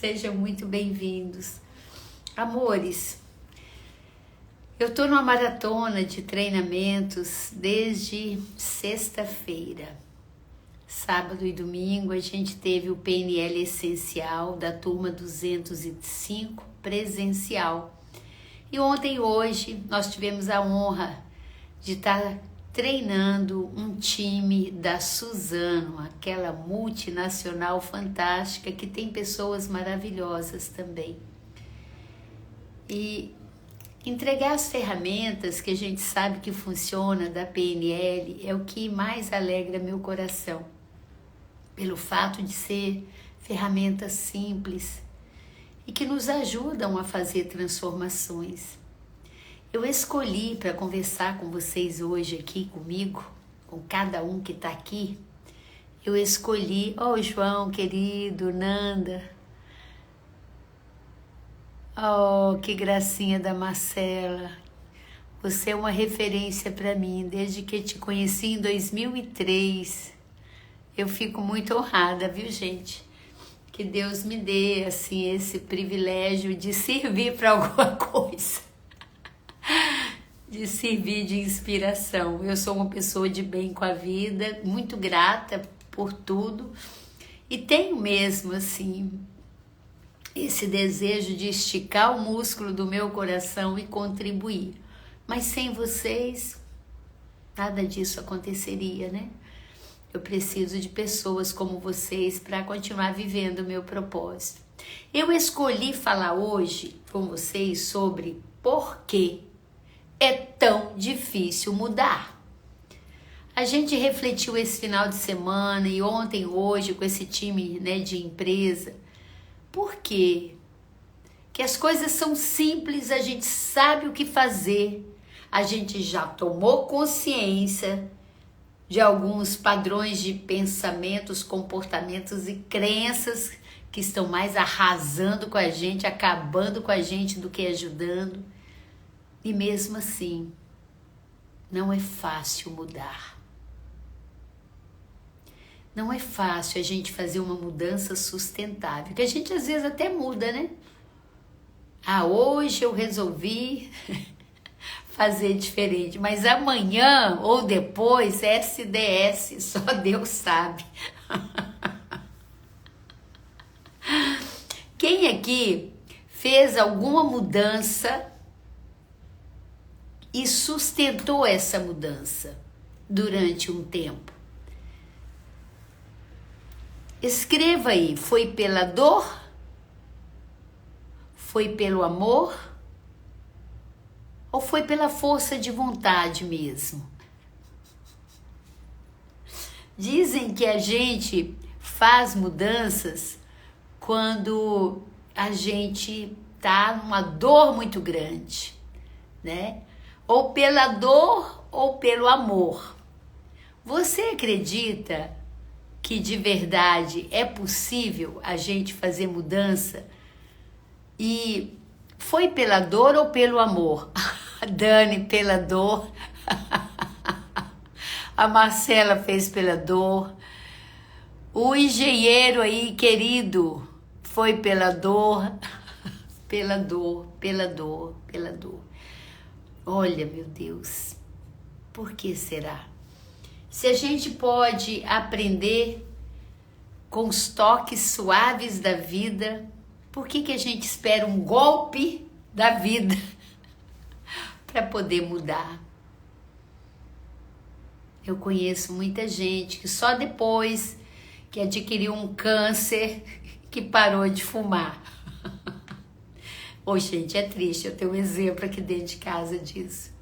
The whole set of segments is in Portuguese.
Sejam muito bem-vindos. Amores, eu estou numa maratona de treinamentos desde sexta-feira. Sábado e domingo a gente teve o PNL Essencial da turma 205 presencial. E ontem e hoje nós tivemos a honra de estar treinando um time da Suzano, aquela multinacional fantástica que tem pessoas maravilhosas também. E entregar as ferramentas que a gente sabe que funciona da PNL é o que mais alegra meu coração, pelo fato de ser ferramentas simples e que nos ajudam a fazer transformações. Eu escolhi para conversar com vocês hoje aqui comigo, com cada um que está aqui, eu escolhi, João querido, Nanda, que gracinha da Marcela, você é uma referência para mim, desde que te conheci em 2003, eu fico muito honrada, viu gente? Que Deus me dê assim, esse privilégio de servir para alguma coisa. De servir de inspiração. Eu sou uma pessoa de bem com a vida, muito grata por tudo e tenho mesmo assim esse desejo de esticar o músculo do meu coração e contribuir. Mas sem vocês nada disso aconteceria, né? Eu preciso de pessoas como vocês para continuar vivendo o meu propósito. Eu escolhi falar hoje com vocês sobre por que é tão difícil mudar. A gente refletiu esse final de semana e ontem, hoje, com esse time, né, de empresa. Por quê? Que as coisas são simples, a gente sabe o que fazer, a gente já tomou consciência de alguns padrões de pensamentos, comportamentos e crenças que estão mais arrasando com a gente, acabando com a gente do que ajudando. E mesmo assim, não é fácil mudar. Não é fácil a gente fazer uma mudança sustentável, que a gente às vezes até muda, né? Hoje eu resolvi fazer diferente, mas amanhã ou depois, SDS, só Deus sabe. Quem aqui fez alguma mudança e sustentou essa mudança durante um tempo? Escreva aí, foi pela dor? Foi pelo amor? Ou foi pela força de vontade mesmo? Dizem que a gente faz mudanças quando a gente tá numa dor muito grande, né? Ou pela dor ou pelo amor. Você acredita que de verdade é possível a gente fazer mudança? E foi pela dor ou pelo amor? Dani, pela dor. A Marcela fez pela dor. O engenheiro aí, querido, foi pela dor. Pela dor, pela dor, pela dor. Olha, meu Deus, por que será? Se a gente pode aprender com os toques suaves da vida, por que a gente espera um golpe da vida para poder mudar? Eu conheço muita gente que só depois que adquiriu um câncer que parou de fumar. Gente, é triste, eu tenho um exemplo aqui dentro de casa disso.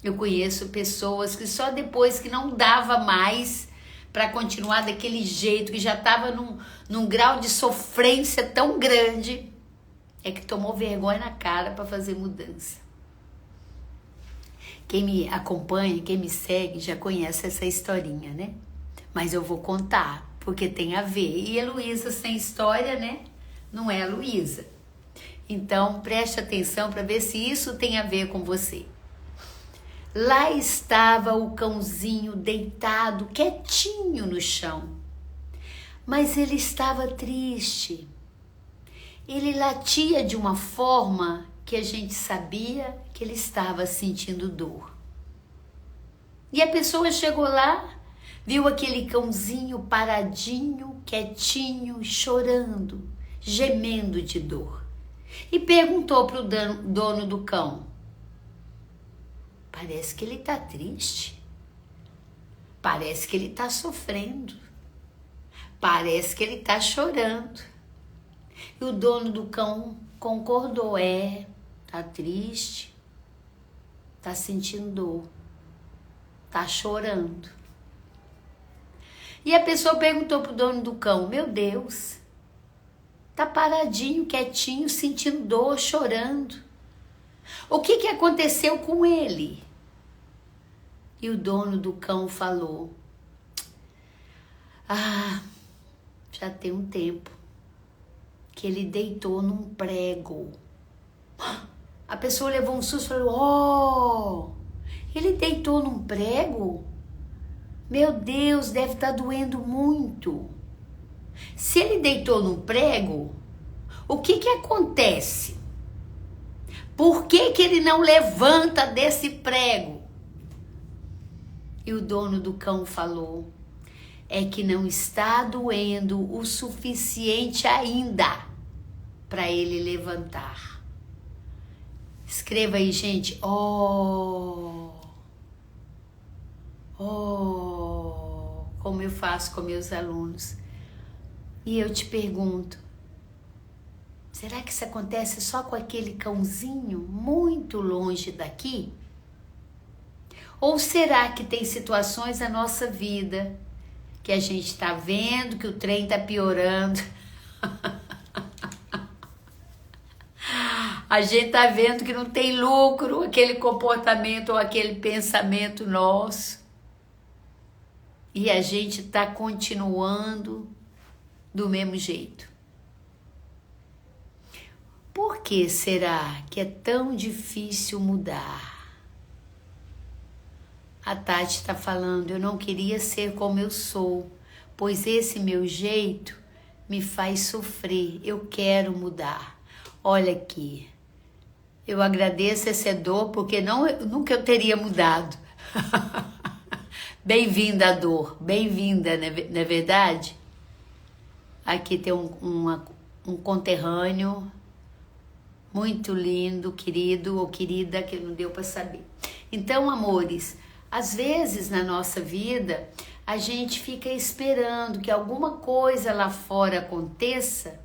Eu conheço pessoas que só depois que não dava mais para continuar daquele jeito, que já estava num grau de sofrência tão grande, é que tomou vergonha na cara para fazer mudança. Quem me acompanha, quem me segue, já conhece essa historinha, né? Mas eu vou contar, porque tem a ver. E a Luísa sem história, né? Não é a Luísa. Então, preste atenção para ver se isso tem a ver com você. Lá estava o cãozinho deitado, quietinho no chão. mas ele estava triste. Ele latia de uma forma que a gente sabia que ele estava sentindo dor. E a pessoa chegou lá, viu aquele cãozinho paradinho, quietinho, chorando, gemendo de dor. E perguntou para o dono do cão: parece que ele está triste. Parece que ele está sofrendo. Parece que ele está chorando. E o dono do cão concordou: tá triste, tá sentindo dor, tá chorando. E a pessoa perguntou pro dono do cão: meu Deus, tá paradinho, quietinho, sentindo dor, chorando. O que aconteceu com ele? E o dono do cão falou: já tem um tempo que ele deitou num prego. A pessoa levou um susto e falou: ele deitou num prego? Meu Deus, deve estar doendo muito. Se ele deitou num prego, o que acontece? Por que ele não levanta desse prego? E o dono do cão falou: é que não está doendo o suficiente ainda para ele levantar. Escreva aí, gente. Como eu faço com meus alunos. E eu te pergunto: será que isso acontece só com aquele cãozinho muito longe daqui? Ou será que tem situações na nossa vida que a gente está vendo que o trem está piorando? A gente está vendo que não tem lucro aquele comportamento ou aquele pensamento nosso. E a gente está continuando do mesmo jeito. Por que será que é tão difícil mudar? A Tati está falando: eu não queria ser como eu sou, pois esse meu jeito me faz sofrer. Eu quero mudar. Olha aqui, eu agradeço essa dor, porque nunca eu teria mudado. Bem-vinda a dor, bem-vinda, não é verdade? Aqui tem um conterrâneo muito lindo, querido ou querida, que não deu para saber. Então, amores, às vezes na nossa vida a gente fica esperando que alguma coisa lá fora aconteça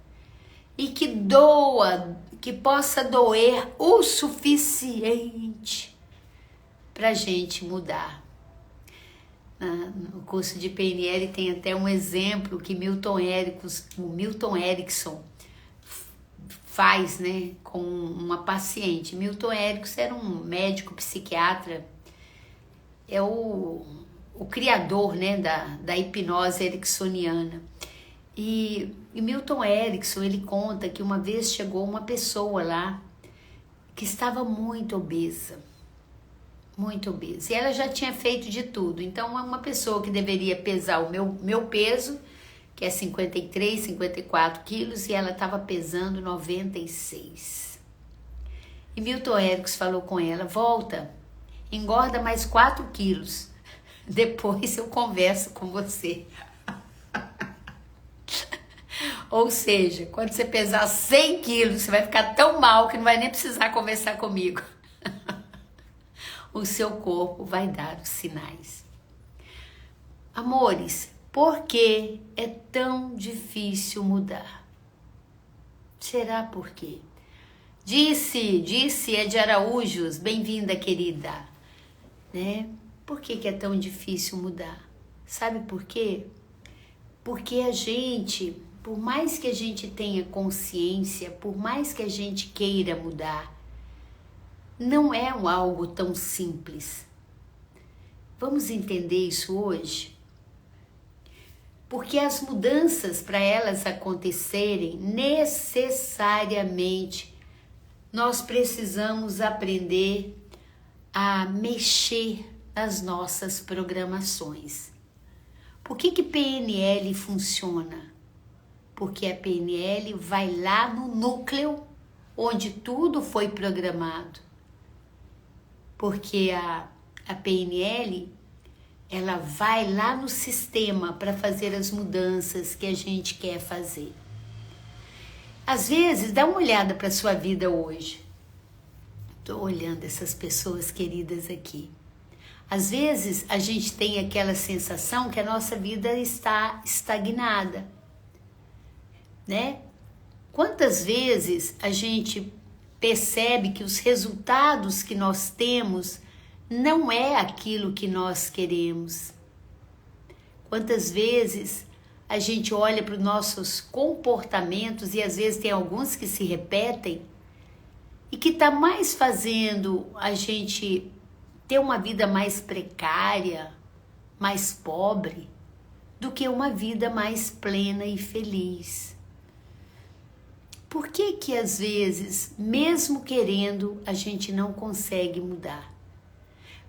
e que doa, que possa doer o suficiente para a gente mudar. No curso de PNL tem até um exemplo que o Milton Erickson faz, né, com uma paciente. Milton Erickson era um médico psiquiatra, é o criador, né, da hipnose ericksoniana. E Milton Erickson, ele conta que uma vez chegou uma pessoa lá que estava muito obesa. Muito obesa. E ela já tinha feito de tudo. Então, uma pessoa que deveria pesar o meu peso, que é 53, 54 quilos, e ela estava pesando 96. E Milton Erickson falou com ela: volta, engorda mais 4 quilos. Depois eu converso com você. Ou seja, quando você pesar 100 quilos, você vai ficar tão mal que não vai nem precisar conversar comigo. O seu corpo vai dar os sinais. Amores, por que é tão difícil mudar? Será por quê? Disse Ed Araújos, bem-vinda, querida. Né? Por que é tão difícil mudar? Sabe por quê? Porque a gente, por mais que a gente tenha consciência, por mais que a gente queira mudar, não é algo tão simples. Vamos entender isso hoje? Porque as mudanças, para elas acontecerem, necessariamente, nós precisamos aprender a mexer nas nossas programações. Por que PNL funciona? Porque a PNL vai lá no núcleo onde tudo foi programado. Porque a PNL, ela vai lá no sistema para fazer as mudanças que a gente quer fazer. Às vezes, dá uma olhada para a sua vida hoje. Estou olhando essas pessoas queridas aqui. Às vezes, a gente tem aquela sensação que a nossa vida está estagnada, né? Quantas vezes a gente percebe que os resultados que nós temos não é aquilo que nós queremos? Quantas vezes a gente olha para os nossos comportamentos e às vezes tem alguns que se repetem e que está mais fazendo a gente ter uma vida mais precária, mais pobre, do que uma vida mais plena e feliz. Por que que às vezes, mesmo querendo, a gente não consegue mudar?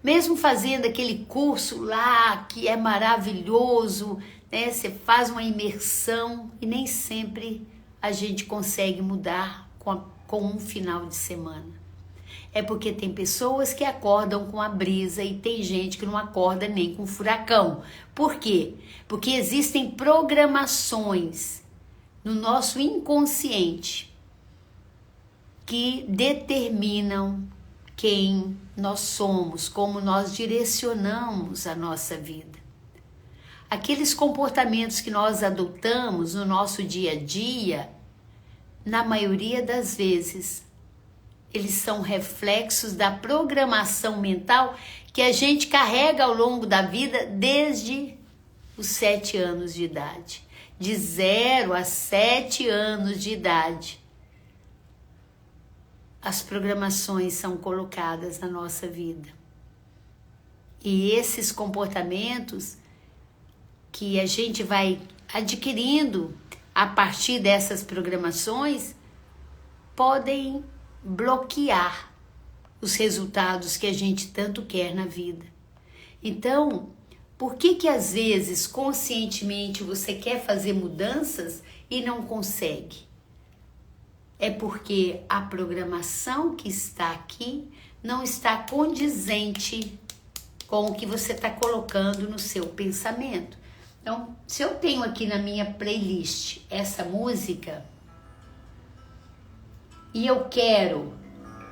Mesmo fazendo aquele curso lá que é maravilhoso, né? Você faz uma imersão e nem sempre a gente consegue mudar com um final de semana. É porque tem pessoas que acordam com a brisa e tem gente que não acorda nem com furacão. Por quê? Porque existem programações no nosso inconsciente que determinam quem nós somos, como nós direcionamos a nossa vida. Aqueles comportamentos que nós adotamos no nosso dia a dia, na maioria das vezes, eles são reflexos da programação mental que a gente carrega ao longo da vida desde os 7 anos de idade. De 0 a 7 anos de idade, as programações são colocadas na nossa vida. E esses comportamentos que a gente vai adquirindo a partir dessas programações podem bloquear os resultados que a gente tanto quer na vida. Então, por que às vezes conscientemente você quer fazer mudanças e não consegue? É porque a programação que está aqui não está condizente com o que você está colocando no seu pensamento. Então, se eu tenho aqui na minha playlist essa música e eu quero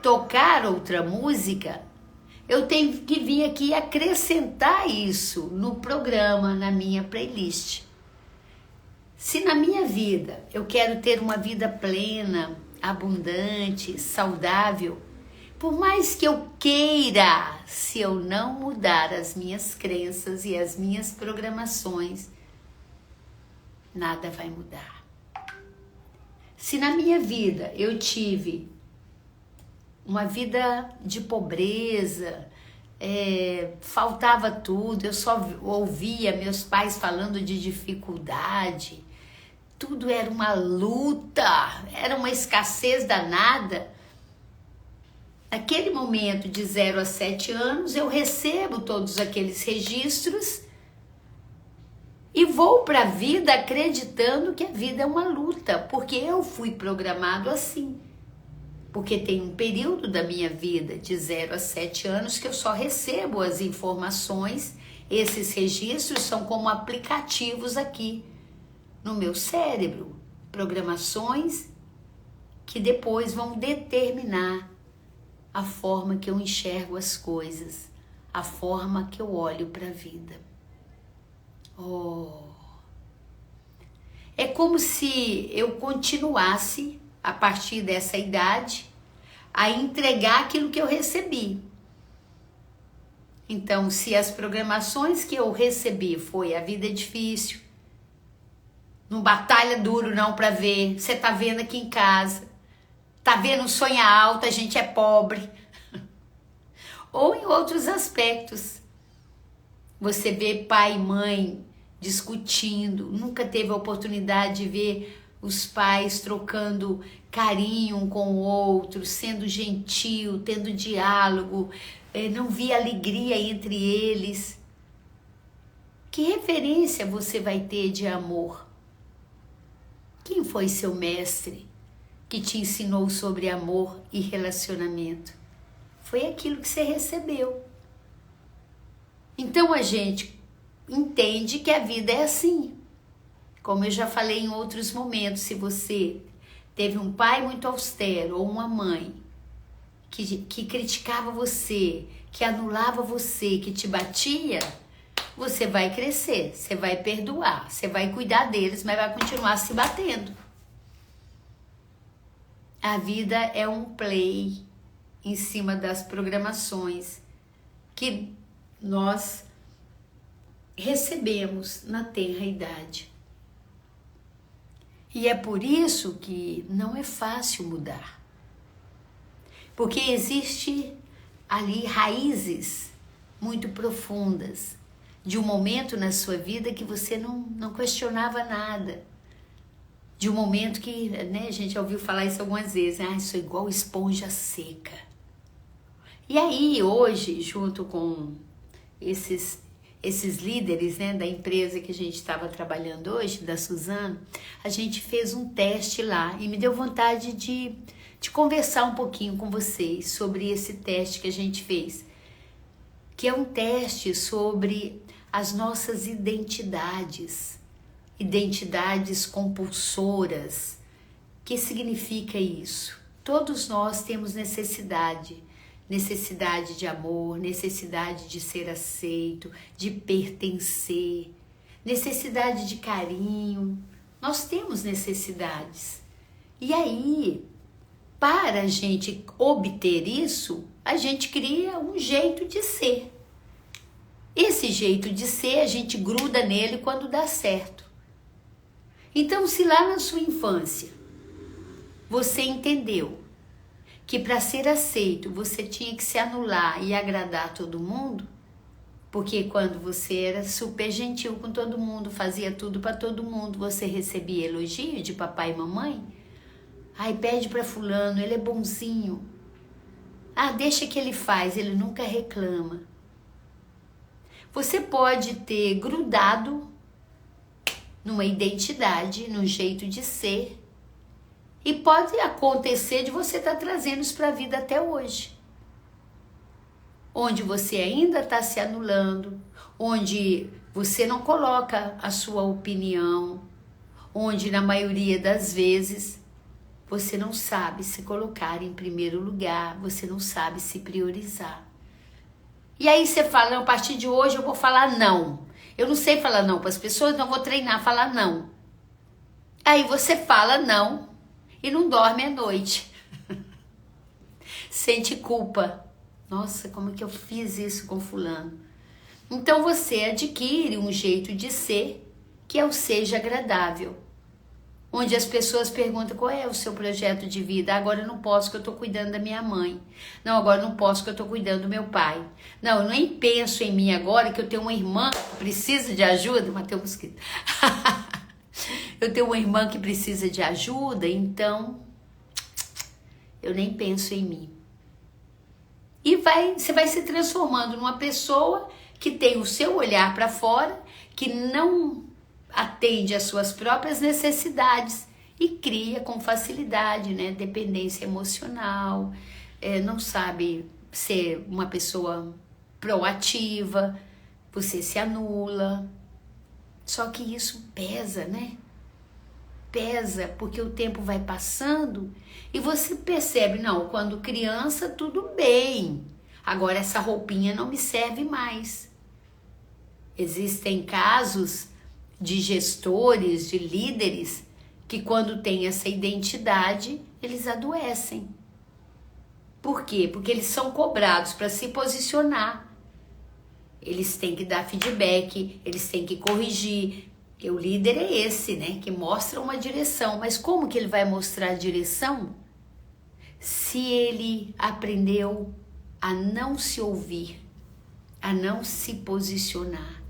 tocar outra música, eu tenho que vir aqui acrescentar isso no programa, na minha playlist. Se na minha vida eu quero ter uma vida plena, abundante, saudável, por mais que eu queira, se eu não mudar as minhas crenças e as minhas programações, nada vai mudar. Se na minha vida eu tive uma vida de pobreza, faltava tudo, eu só ouvia meus pais falando de dificuldade, tudo era uma luta, era uma escassez danada. Naquele momento de 0 a 7 anos, eu recebo todos aqueles registros e vou para a vida acreditando que a vida é uma luta, porque eu fui programado assim. Porque tem um período da minha vida de 0 a 7 anos que eu só recebo as informações, esses registros são como aplicativos aqui no meu cérebro, programações que depois vão determinar a forma que eu enxergo as coisas, a forma que eu olho para a vida. É como se eu continuasse, a partir dessa idade, a entregar aquilo que eu recebi. Então, se as programações que eu recebi foi a vida é difícil, não batalha duro não para ver, você tá vendo aqui em casa, tá vendo sonha alto, a gente é pobre. Ou em outros aspectos, você vê pai e mãe discutindo, nunca teve a oportunidade de ver os pais trocando carinho um com o outro, sendo gentil, tendo diálogo, não via alegria entre eles. Que referência você vai ter de amor? Quem foi seu mestre que te ensinou sobre amor e relacionamento? Foi aquilo que você recebeu. Então a gente entende que a vida é assim. Como eu já falei em outros momentos, se você teve um pai muito austero ou uma mãe que criticava você, que anulava você, que te batia, você vai crescer, você vai perdoar, você vai cuidar deles, mas vai continuar se batendo. A vida é um play em cima das programações que nós recebemos na tenra idade. E é por isso que não é fácil mudar. Porque existe ali raízes muito profundas de um momento na sua vida que você não questionava nada. De um momento que, né, a gente já ouviu falar isso algumas vezes, sou igual esponja seca. E aí, hoje, junto com esses líderes, né, da empresa que a gente estava trabalhando hoje, da Suzano, a gente fez um teste lá e me deu vontade de conversar um pouquinho com vocês sobre esse teste que a gente fez, que é um teste sobre as nossas identidades compulsoras. O que significa isso? Todos nós temos necessidade de amor, necessidade de ser aceito, de pertencer, necessidade de carinho. Nós temos necessidades. E aí, para a gente obter isso, a gente cria um jeito de ser. Esse jeito de ser, a gente gruda nele quando dá certo. Então, se lá na sua infância você entendeu que para ser aceito você tinha que se anular e agradar todo mundo, porque quando você era super gentil com todo mundo, fazia tudo para todo mundo, você recebia elogio de papai e mamãe. Pede para fulano, ele é bonzinho. Deixa que ele faz, ele nunca reclama. Você pode ter grudado numa identidade, num jeito de ser, e pode acontecer de você estar trazendo isso para a vida até hoje. Onde você ainda está se anulando, onde você não coloca a sua opinião, onde na maioria das vezes você não sabe se colocar em primeiro lugar, você não sabe se priorizar. E aí você fala, a partir de hoje eu vou falar não. Eu não sei falar não para as pessoas, então eu vou treinar a falar não. Aí você fala não e não dorme à noite. Sente culpa. Nossa, como é que eu fiz isso com fulano? Então você adquire um jeito de ser que é o seja agradável. Onde as pessoas perguntam qual é o seu projeto de vida. Agora eu não posso que eu estou cuidando da minha mãe. Não, agora eu não posso que eu estou cuidando do meu pai. Não, eu nem penso em mim agora que eu tenho uma irmã que precisa de ajuda. Matei um mosquito. Eu tenho uma irmã que precisa de ajuda, então eu nem penso em mim. E você vai se transformando numa pessoa que tem o seu olhar para fora, que não atende às suas próprias necessidades e cria com facilidade, né, dependência emocional, não sabe ser uma pessoa proativa, você se anula. Só que isso pesa, né? Pesa porque o tempo vai passando e você percebe, não, quando criança tudo bem, agora essa roupinha não me serve mais. Existem casos de gestores, de líderes, que quando tem essa identidade, eles adoecem. Por quê? Porque eles são cobrados para se posicionar. Eles têm que dar feedback, eles têm que corrigir. E o líder é esse, né? Que mostra uma direção. Mas como que ele vai mostrar a direção se ele aprendeu a não se ouvir, a não se posicionar?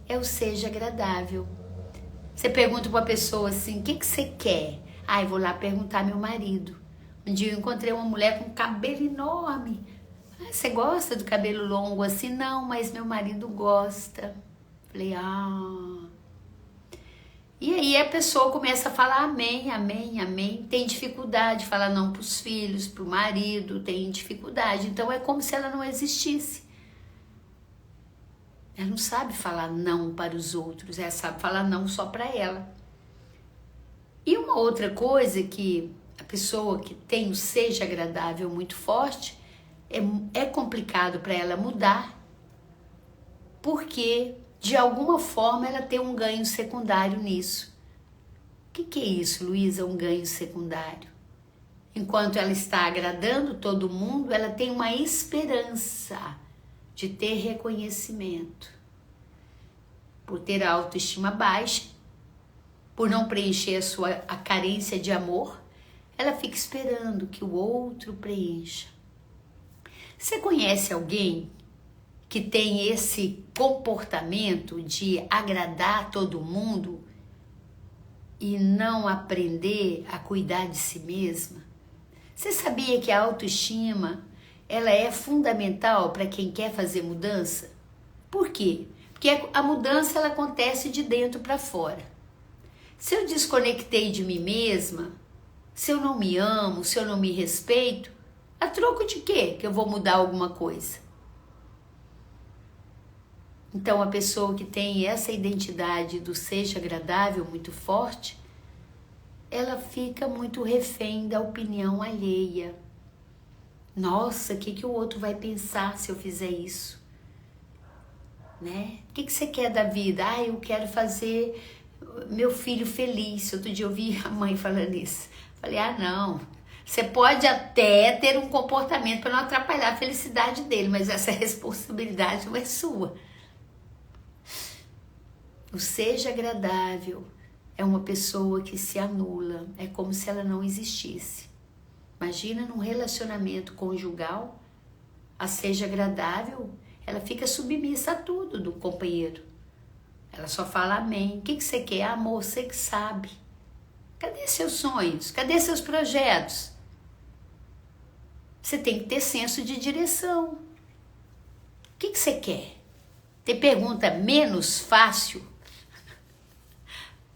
É o seja agradável. Você pergunta para a pessoa assim, o que você quer? Eu vou lá perguntar ao meu marido. Um dia eu encontrei uma mulher com cabelo enorme. Você gosta do cabelo longo assim? Não, mas meu marido gosta. Falei, E aí a pessoa começa a falar amém, amém, amém. Tem dificuldade de falar não para os filhos, para o marido, tem dificuldade. Então é como se ela não existisse. Ela não sabe falar não para os outros, ela sabe falar não só para ela. E uma outra coisa que a pessoa que tem o seja agradável muito forte, é complicado para ela mudar, porque de alguma forma ela tem um ganho secundário nisso. O que é isso, Luísa, um ganho secundário? Enquanto ela está agradando todo mundo, ela tem uma esperança de ter reconhecimento. Por ter a autoestima baixa, por não preencher a carência de amor, ela fica esperando que o outro preencha. Você conhece alguém que tem esse comportamento de agradar todo mundo e não aprender a cuidar de si mesma? Você sabia que a autoestima ela é fundamental para quem quer fazer mudança? Por quê? Porque a mudança ela acontece de dentro para fora. Se eu desconectei de mim mesma, se eu não me amo, se eu não me respeito, a troco de quê que eu vou mudar alguma coisa? Então, a pessoa que tem essa identidade do seja agradável muito forte, ela fica muito refém da opinião alheia. Nossa, o que o outro vai pensar se eu fizer isso? Né? O que você quer da vida? Ah, eu quero fazer meu filho feliz. Outro dia eu ouvi a mãe falando isso. Falei, não, você pode até ter um comportamento para não atrapalhar a felicidade dele, mas essa responsabilidade não é sua. O seja agradável é uma pessoa que se anula, é como se ela não existisse. Imagina num relacionamento conjugal, a seja agradável, ela fica submissa a tudo do companheiro. Ela só fala amém. O que você quer? Amor, você que sabe. Cadê seus sonhos? Cadê seus projetos? Você tem que ter senso de direção. O que você quer? Tem pergunta menos fácil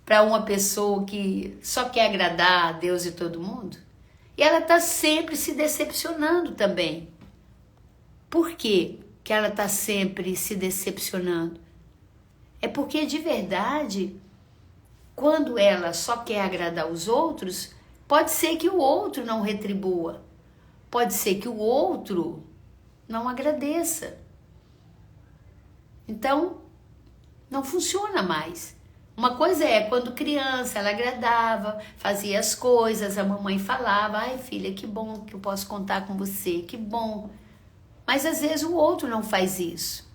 para uma pessoa que só quer agradar a Deus e todo mundo? E ela está sempre se decepcionando também. Por quê que ela está sempre se decepcionando? É porque de verdade, quando ela só quer agradar os outros, pode ser que o outro não retribua. Pode ser que o outro não agradeça. Então, não funciona mais. Uma coisa é quando criança ela agradava, fazia as coisas, a mamãe falava, ai filha, que bom que eu posso contar com você, que bom. Mas às vezes o outro não faz isso.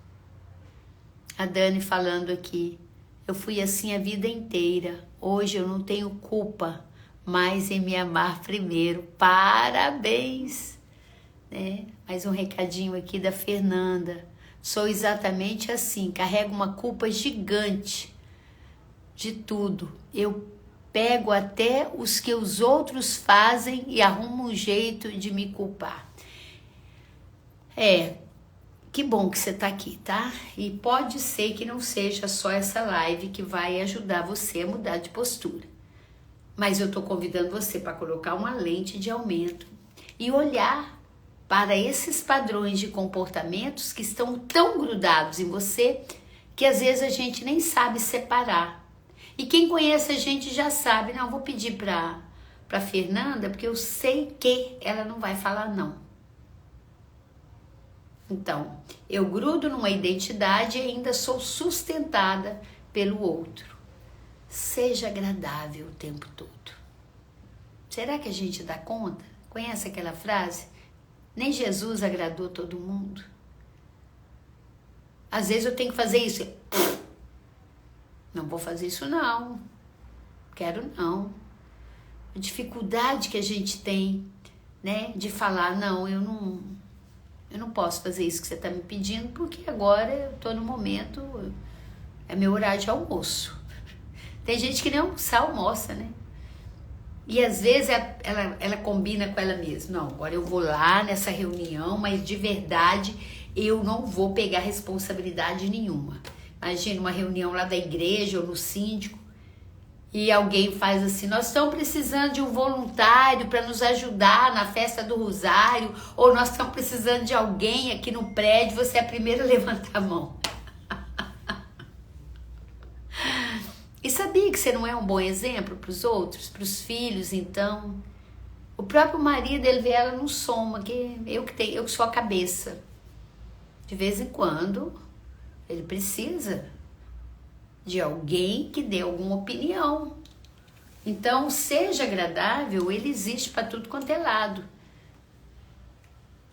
A Dani falando aqui, eu fui assim a vida inteira, hoje eu não tenho culpa mais em me amar primeiro, parabéns. Né? Mais um recadinho aqui da Fernanda, sou exatamente assim, carrego uma culpa gigante de tudo, eu pego até os que os outros fazem e arrumo um jeito de me culpar. Que bom que você está aqui, tá? E pode ser que não seja só essa live que vai ajudar você a mudar de postura. Mas eu estou convidando você para colocar uma lente de aumento e olhar para esses padrões de comportamentos que estão tão grudados em você que às vezes a gente nem sabe separar. E quem conhece a gente já sabe, não, vou pedir para Fernanda porque eu sei que ela não vai falar não. Então, eu grudo numa identidade e ainda sou sustentada pelo outro. Seja agradável o tempo todo. Será que a gente dá conta? Conhece aquela frase? Nem Jesus agradou todo mundo. Às vezes eu tenho que fazer isso. Não vou fazer isso não. Quero não. A dificuldade que a gente tem, né, de falar, não, eu não posso fazer isso que você está me pedindo, porque agora eu estou no momento, é meu horário de almoço. Tem gente que nem almoça, né? E às vezes ela combina com ela mesma. Não, agora eu vou lá nessa reunião, mas de verdade eu não vou pegar responsabilidade nenhuma. Imagina uma reunião lá da igreja ou no síndico, e alguém faz assim, nós estamos precisando de um voluntário para nos ajudar na festa do Rosário, ou nós estamos precisando de alguém aqui no prédio, você é a primeira a levantar a mão. E sabia que você não é um bom exemplo para os outros, para os filhos, então? O próprio marido, ele vê ela no soma, que eu que sou a cabeça. De vez em quando, ele precisa de alguém que dê alguma opinião. Então, seja agradável, ele existe para tudo quanto é lado.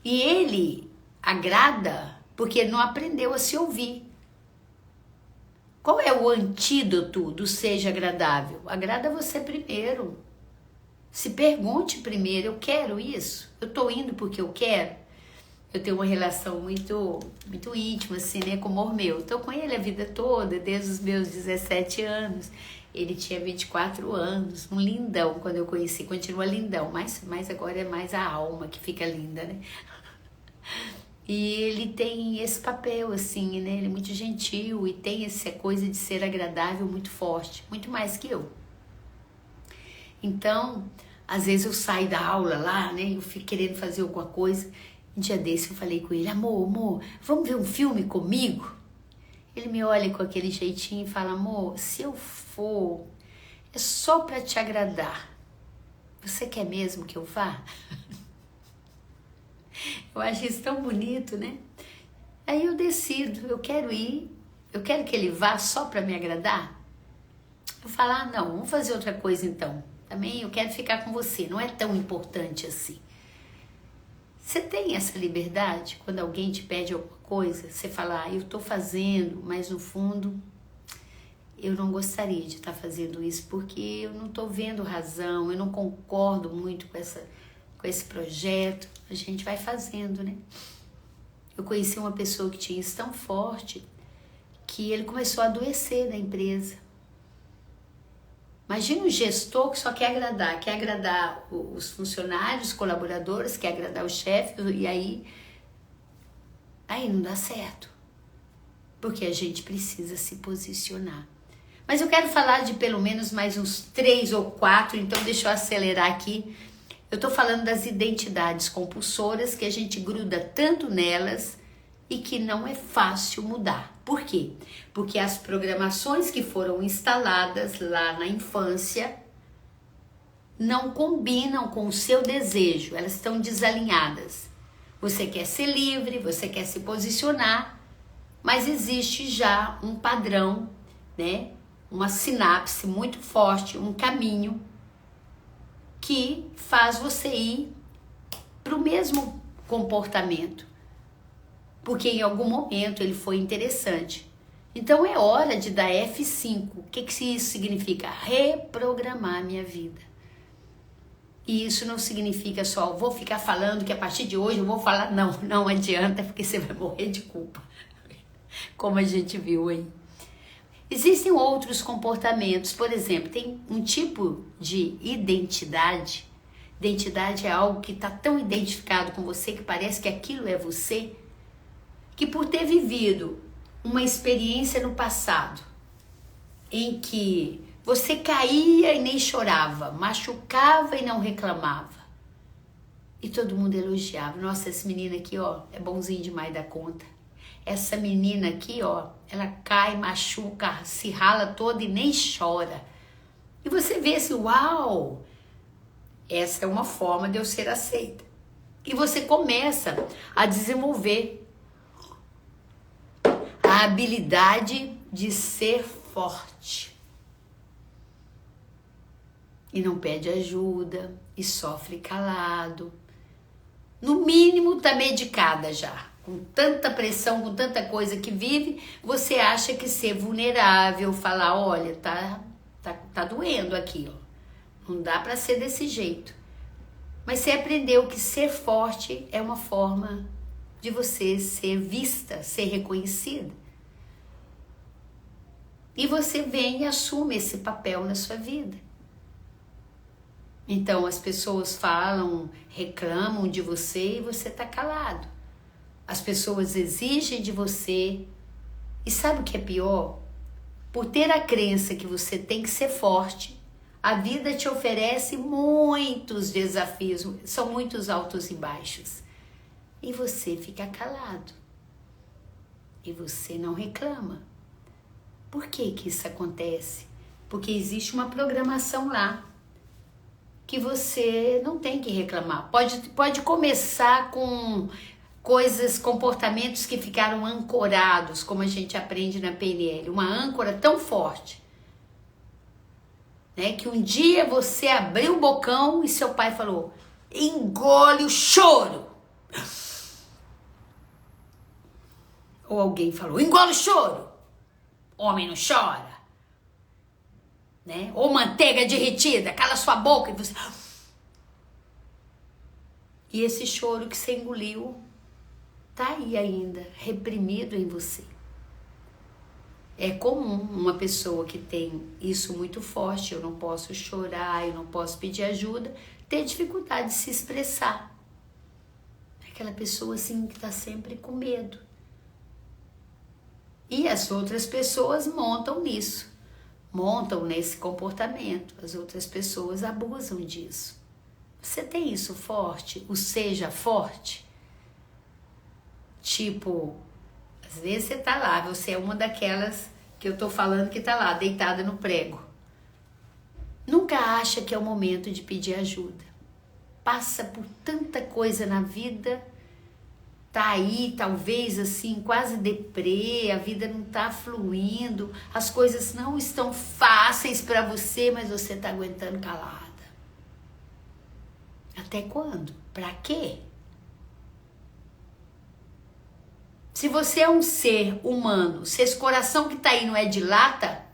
E ele agrada porque ele não aprendeu a se ouvir. Qual é o antídoto do seja agradável? Agrada você primeiro. Se pergunte primeiro, eu quero isso? Eu estou indo porque eu quero? Eu tenho uma relação muito íntima, assim, né, com o Mormeu. Estou com ele a vida toda, desde os meus 17 anos. Ele tinha 24 anos, um lindão quando eu conheci, continua lindão, mas agora é mais a alma que fica linda, né? E ele tem esse papel, assim, né? Ele é muito gentil e tem essa coisa de ser agradável muito forte, muito mais que eu. Então, às vezes eu saio da aula lá, né? Eu fico querendo fazer alguma coisa. Um dia desse eu falei com ele, amor, vamos ver um filme comigo? Ele me olha com aquele jeitinho e fala, amor, se eu for, é só para te agradar. Você quer mesmo que eu vá? Eu acho isso tão bonito, né? Aí eu decido, eu quero ir, eu quero que ele vá só para me agradar. Eu falo, não, vamos fazer outra coisa então. Também eu quero ficar com você, não é tão importante assim. Você tem essa liberdade quando alguém te pede alguma coisa? Você fala, eu estou fazendo, mas no fundo eu não gostaria de estar fazendo isso porque eu não estou vendo razão, eu não concordo muito com esse projeto. A gente vai fazendo, né? Eu conheci uma pessoa que tinha isso tão forte que ele começou a adoecer na empresa. Imagina um gestor que só quer agradar os funcionários, os colaboradores, quer agradar o chefe, e aí não dá certo. Porque a gente precisa se posicionar. Mas eu quero falar de pelo menos mais uns 3 ou 4, então deixa eu acelerar aqui. Eu estou falando das identidades compulsoras que a gente gruda tanto nelas e que não é fácil mudar. Por quê? Porque as programações que foram instaladas lá na infância não combinam com o seu desejo, elas estão desalinhadas. Você quer ser livre, você quer se posicionar, mas existe já um padrão, né? Uma sinapse muito forte, um caminho que faz você ir para o mesmo comportamento. Porque em algum momento ele foi interessante. Então é hora de dar F5. O que isso significa? Reprogramar a minha vida. E isso não significa só, vou ficar falando que a partir de hoje eu vou falar. Não adianta, porque você vai morrer de culpa. Como a gente viu aí. Existem outros comportamentos. Por exemplo, tem um tipo de identidade. Identidade é algo que está tão identificado com você que parece que aquilo é você, que por ter vivido uma experiência no passado em que você caía e nem chorava, machucava e não reclamava, e todo mundo elogiava, nossa, esse menino aqui, ó, é bonzinho demais da conta. Essa menina aqui, ó, ela cai, machuca, se rala toda e nem chora. E você vê assim, uau, essa é uma forma de eu ser aceita. E você começa a desenvolver a habilidade de ser forte. E não pede ajuda, e sofre calado. No mínimo tá medicada já. Com tanta pressão, com tanta coisa que vive, você acha que ser vulnerável, falar, olha, tá doendo aqui, ó. Não dá para ser desse jeito. Mas você aprendeu que ser forte é uma forma de você ser vista, ser reconhecida. E você vem e assume esse papel na sua vida. Então as pessoas falam, reclamam de você e você está calado. As pessoas exigem de você. E sabe o que é pior? Por ter a crença que você tem que ser forte, a vida te oferece muitos desafios, são muitos altos e baixos. E você fica calado. E você não reclama. Por que que isso acontece? Porque existe uma programação lá que você não tem que reclamar. Pode começar com coisas, comportamentos que ficaram ancorados, como a gente aprende na PNL, uma âncora tão forte, né, que um dia você abriu o bocão e seu pai falou: engole o choro. Ou alguém falou: engole o choro. Homem não chora. Né? Ou manteiga derretida, cala sua boca. E esse choro que você engoliu tá aí ainda, reprimido em você. É comum uma pessoa que tem isso muito forte, eu não posso chorar, eu não posso pedir ajuda, ter dificuldade de se expressar. É aquela pessoa assim que tá sempre com medo. E as outras pessoas montam nisso, montam nesse comportamento, as outras pessoas abusam disso. Você tem isso forte? O seja forte? Tipo, às vezes você tá lá, você é uma daquelas que eu tô falando que tá lá, deitada no prego. Nunca acha que é o momento de pedir ajuda. Passa por tanta coisa na vida, tá aí talvez assim, quase deprê, a vida não tá fluindo, as coisas não estão fáceis para você, mas você tá aguentando calada. Até quando? Pra quê? Se você é um ser humano, se esse coração que tá aí não é de lata,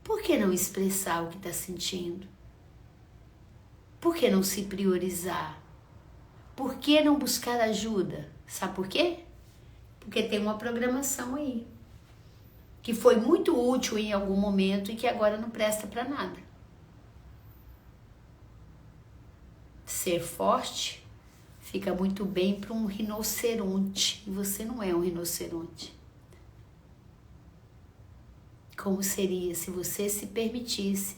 por que não expressar o que tá sentindo? Por que não se priorizar? Por que não buscar ajuda? Sabe por quê? Porque tem uma programação aí, que foi muito útil em algum momento e que agora não presta para nada. Ser forte fica muito bem para um rinoceronte, e você não é um rinoceronte. Como seria se você se permitisse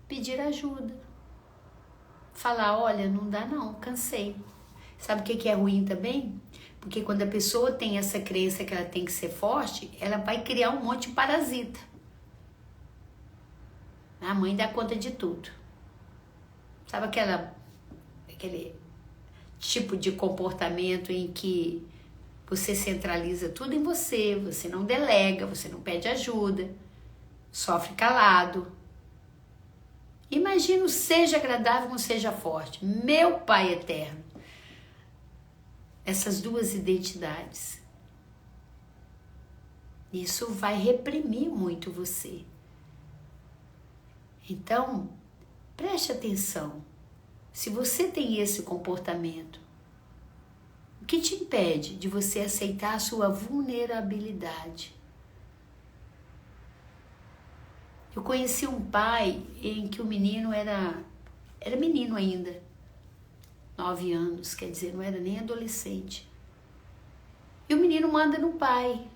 pedir ajuda? Falar: olha, não dá não, cansei. Sabe o que é ruim também? Porque quando a pessoa tem essa crença que ela tem que ser forte, ela vai criar um monte de parasita. A mãe dá conta de tudo. Sabe aquele tipo de comportamento em que você centraliza tudo em você, você não delega, você não pede ajuda, sofre calado. Imagina o seja agradável com seja forte. Meu Pai eterno. Essas duas identidades. Isso vai reprimir muito você. Então, preste atenção. Se você tem esse comportamento, o que te impede de você aceitar a sua vulnerabilidade? Eu conheci um pai em que o menino era menino ainda, 9 anos, quer dizer, não era nem adolescente. E o menino manda no pai,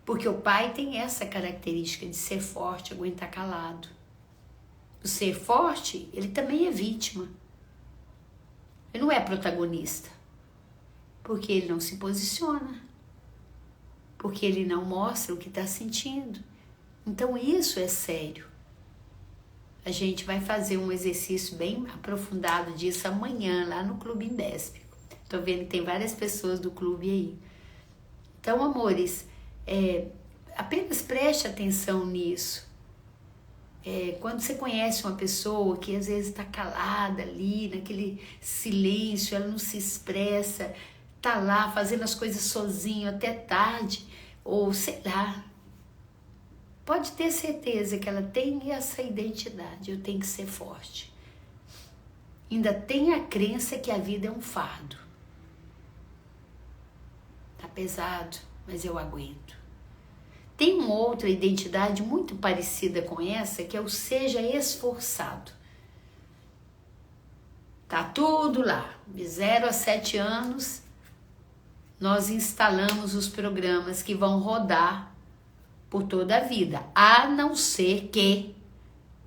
porque o pai tem essa característica de ser forte, aguentar calado. O ser forte, ele também é vítima. Ele não é protagonista, porque ele não se posiciona, porque ele não mostra o que está sentindo. Então isso é sério. A gente vai fazer um exercício bem aprofundado disso amanhã lá no Clube Indesp. Tô vendo que tem várias pessoas do clube aí. Então, amores, apenas preste atenção nisso. Quando você conhece uma pessoa que às vezes está calada ali, naquele silêncio, ela não se expressa, tá lá fazendo as coisas sozinho até tarde, ou sei lá, pode ter certeza que ela tem essa identidade, eu tenho que ser forte. Ainda tem a crença que a vida é um fardo. Tá pesado, mas eu aguento. Tem uma outra identidade muito parecida com essa, que é o seja esforçado. Tá tudo lá. De 0 a 7 anos, nós instalamos os programas que vão rodar por toda a vida, a não ser que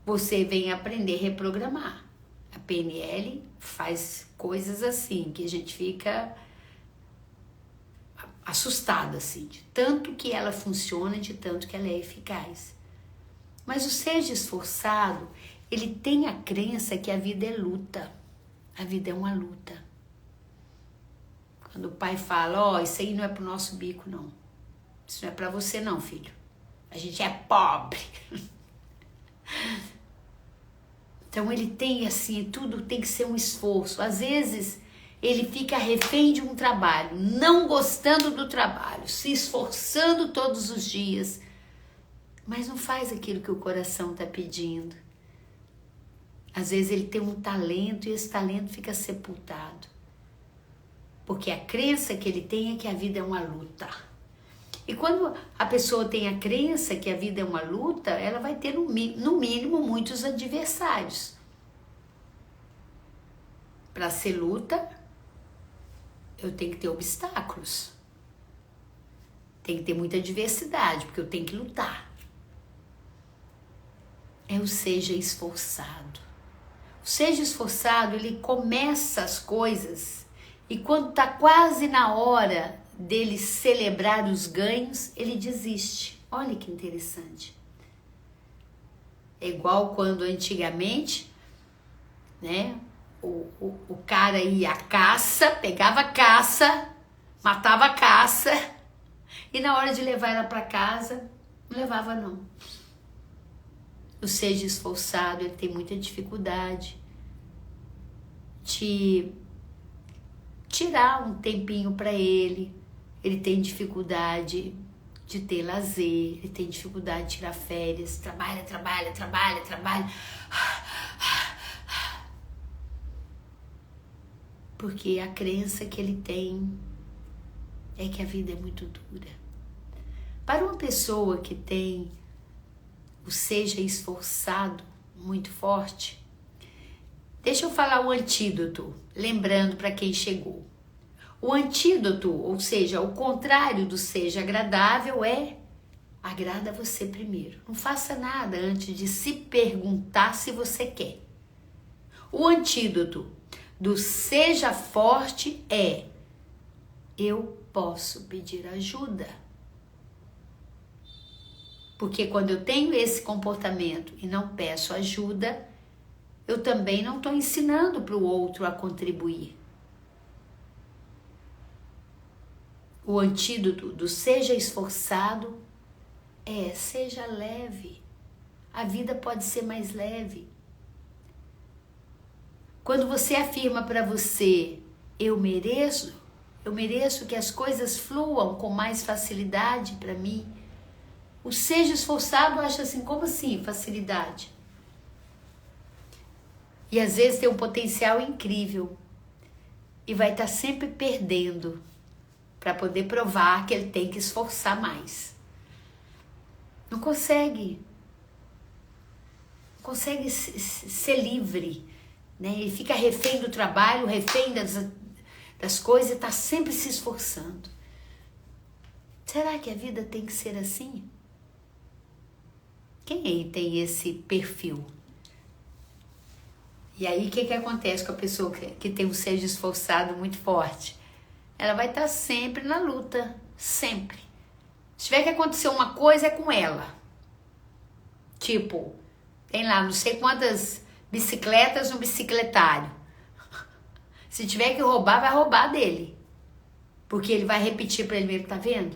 você venha aprender a reprogramar. A PNL faz coisas assim, que a gente fica assustada, assim, de tanto que ela funciona, de tanto que ela é eficaz. Mas o seja esforçado, ele tem a crença que a vida é luta. A vida é uma luta. Quando o pai fala, isso aí não é pro nosso bico, não. Isso não é pra você, não, filho. A gente é pobre. Então ele tem assim, tudo tem que ser um esforço. Às vezes ele fica refém de um trabalho, não gostando do trabalho, se esforçando todos os dias, mas não faz aquilo que o coração está pedindo. Às vezes ele tem um talento e esse talento fica sepultado. Porque a crença que ele tem é que a vida é uma luta. E quando a pessoa tem a crença que a vida é uma luta, ela vai ter no mínimo muitos adversários. Para ser luta, eu tenho que ter obstáculos. Tem que ter muita diversidade, porque eu tenho que lutar. É o seja esforçado. O seja esforçado, ele começa as coisas e quando está quase na hora dele celebrar os ganhos, ele desiste. Olha que interessante. É igual quando antigamente, né, o cara ia à caça, pegava a caça, matava a caça e na hora de levar ela para casa, não levava não. O seja esforçado, ele tem muita dificuldade de tirar um tempinho para ele tem dificuldade de ter lazer, ele tem dificuldade de tirar férias, trabalha. Porque a crença que ele tem é que a vida é muito dura. Para uma pessoa que tem o seja esforçado muito forte, deixa eu falar o antídoto, lembrando para quem chegou. O antídoto, ou seja, o contrário do seja agradável é agrada você primeiro. Não faça nada antes de se perguntar se você quer. O antídoto do seja forte é eu posso pedir ajuda. Porque quando eu tenho esse comportamento e não peço ajuda, eu também não estou ensinando para o outro a contribuir. O antídoto do seja esforçado é seja leve. A vida pode ser mais leve. Quando você afirma para você, eu mereço que as coisas fluam com mais facilidade para mim. O seja esforçado acha assim, como assim facilidade? E às vezes tem um potencial incrível e vai estar sempre perdendo para poder provar que ele tem que esforçar mais. Não consegue ser livre, né? Ele fica refém do trabalho, refém das coisas e está sempre se esforçando. Será que a vida tem que ser assim? Quem aí tem esse perfil? E aí o que acontece com a pessoa que tem um seja esforçado muito forte? Ela vai estar sempre na luta, sempre. Se tiver que acontecer uma coisa, é com ela. Tipo, tem lá não sei quantas bicicletas no bicicletário. Se tiver que roubar, vai roubar dele. Porque ele vai repetir para ele mesmo, tá vendo?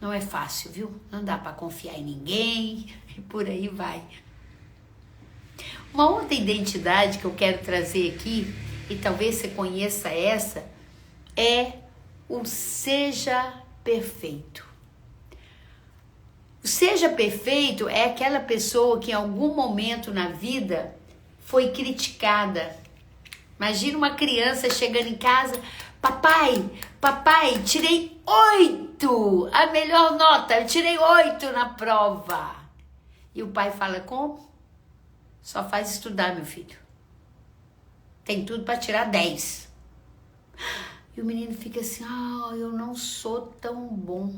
Não é fácil, viu? Não dá para confiar em ninguém e por aí vai. Uma outra identidade que eu quero trazer aqui, e talvez você conheça essa, é o seja perfeito. O seja perfeito é aquela pessoa que em algum momento na vida foi criticada. Imagina uma criança chegando em casa, papai, tirei 8, a melhor nota, eu tirei 8 na prova. E o pai fala, como? Só faz estudar, meu filho. Tem tudo para tirar 10. E o menino fica assim, eu não sou tão bom.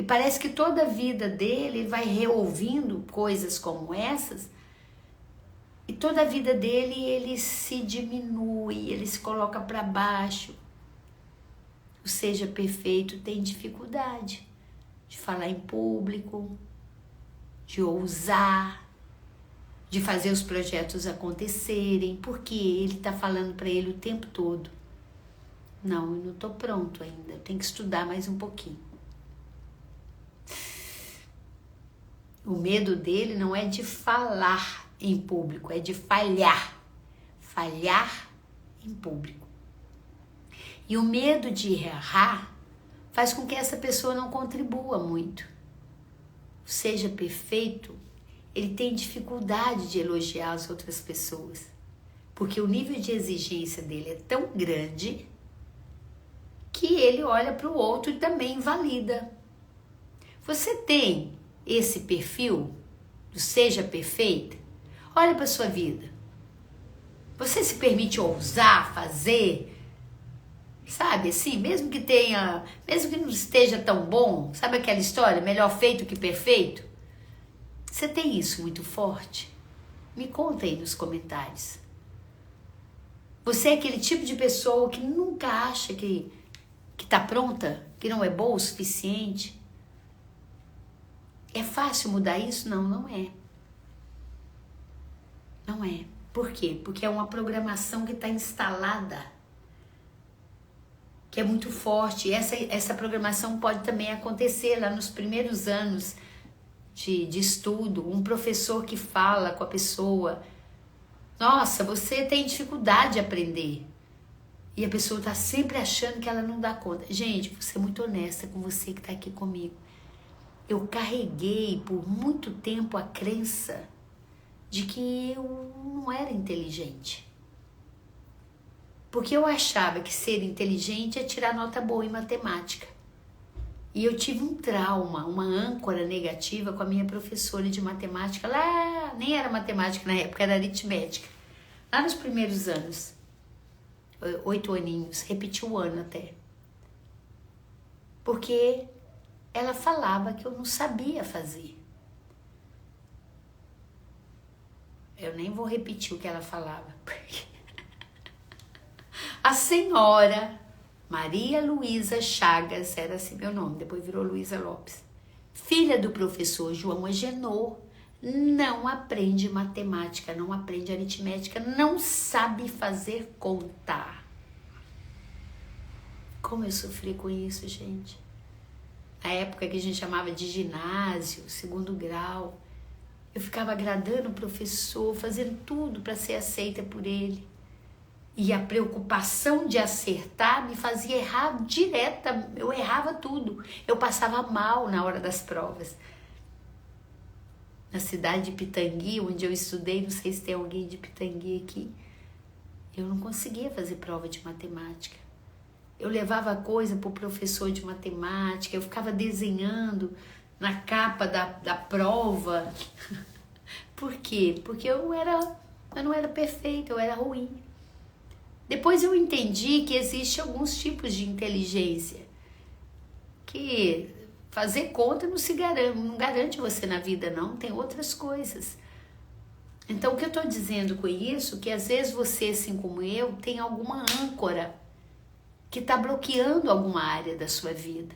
E parece que toda a vida dele ele vai reouvindo coisas como essas, e toda a vida dele ele se diminui, ele se coloca para baixo. O seja perfeito tem dificuldade de falar em público, de ousar, de fazer os projetos acontecerem, porque ele está falando para ele o tempo todo: não, eu não estou pronto ainda, eu tenho que estudar mais um pouquinho. O medo dele não é de falar em público, é de falhar. Falhar em público. E o medo de errar faz com que essa pessoa não contribua muito. Seja perfeito, ele tem dificuldade de elogiar as outras pessoas, porque o nível de exigência dele é tão grande que ele olha para o outro e também invalida. Você tem esse perfil do seja perfeita? Olha para a sua vida. Você se permite ousar, fazer, sabe assim, mesmo que não esteja tão bom, sabe aquela história, melhor feito que perfeito? Você tem isso muito forte? Me conta aí nos comentários. Você é aquele tipo de pessoa que nunca acha que está pronta, que não é boa o suficiente? É fácil mudar isso? Não, não é. Não é. Por quê? Porque é uma programação que está instalada, que é muito forte. E essa programação pode também acontecer lá nos primeiros anos de estudo. Um professor que fala com a pessoa: nossa, você tem dificuldade de aprender. E a pessoa está sempre achando que ela não dá conta. Gente, vou ser muito honesta com você que está aqui comigo. Eu carreguei por muito tempo a crença de que eu não era inteligente. Porque eu achava que ser inteligente é tirar nota boa em matemática. E eu tive um trauma, uma âncora negativa com a minha professora de matemática. Lá, nem era matemática na época, era aritmética. Lá nos primeiros anos, 8 aninhos, repeti o ano até. Porque ela falava que eu não sabia fazer. Eu nem vou repetir o que ela falava. A senhora Maria Luísa Chagas, era assim meu nome, depois virou Luísa Lopes, filha do professor João Agenor, não aprende matemática, não aprende aritmética, não sabe fazer conta. Como eu sofri com isso, gente. Na época que a gente chamava de ginásio, 2º grau, eu ficava agradando o professor, fazendo tudo para ser aceita por ele. E a preocupação de acertar me fazia errar direta, eu errava tudo. Eu passava mal na hora das provas. Na cidade de Pitangui, onde eu estudei, não sei se tem alguém de Pitangui aqui, eu não conseguia fazer prova de matemática. Eu levava coisa para o professor de matemática, eu ficava desenhando na capa da prova. Por quê? Porque eu não era perfeita, eu era ruim. Depois eu entendi que existe alguns tipos de inteligência, que fazer conta não garante você na vida, não, tem outras coisas. Então o que eu estou dizendo com isso, que às vezes você, assim como eu, tem alguma âncora que está bloqueando alguma área da sua vida,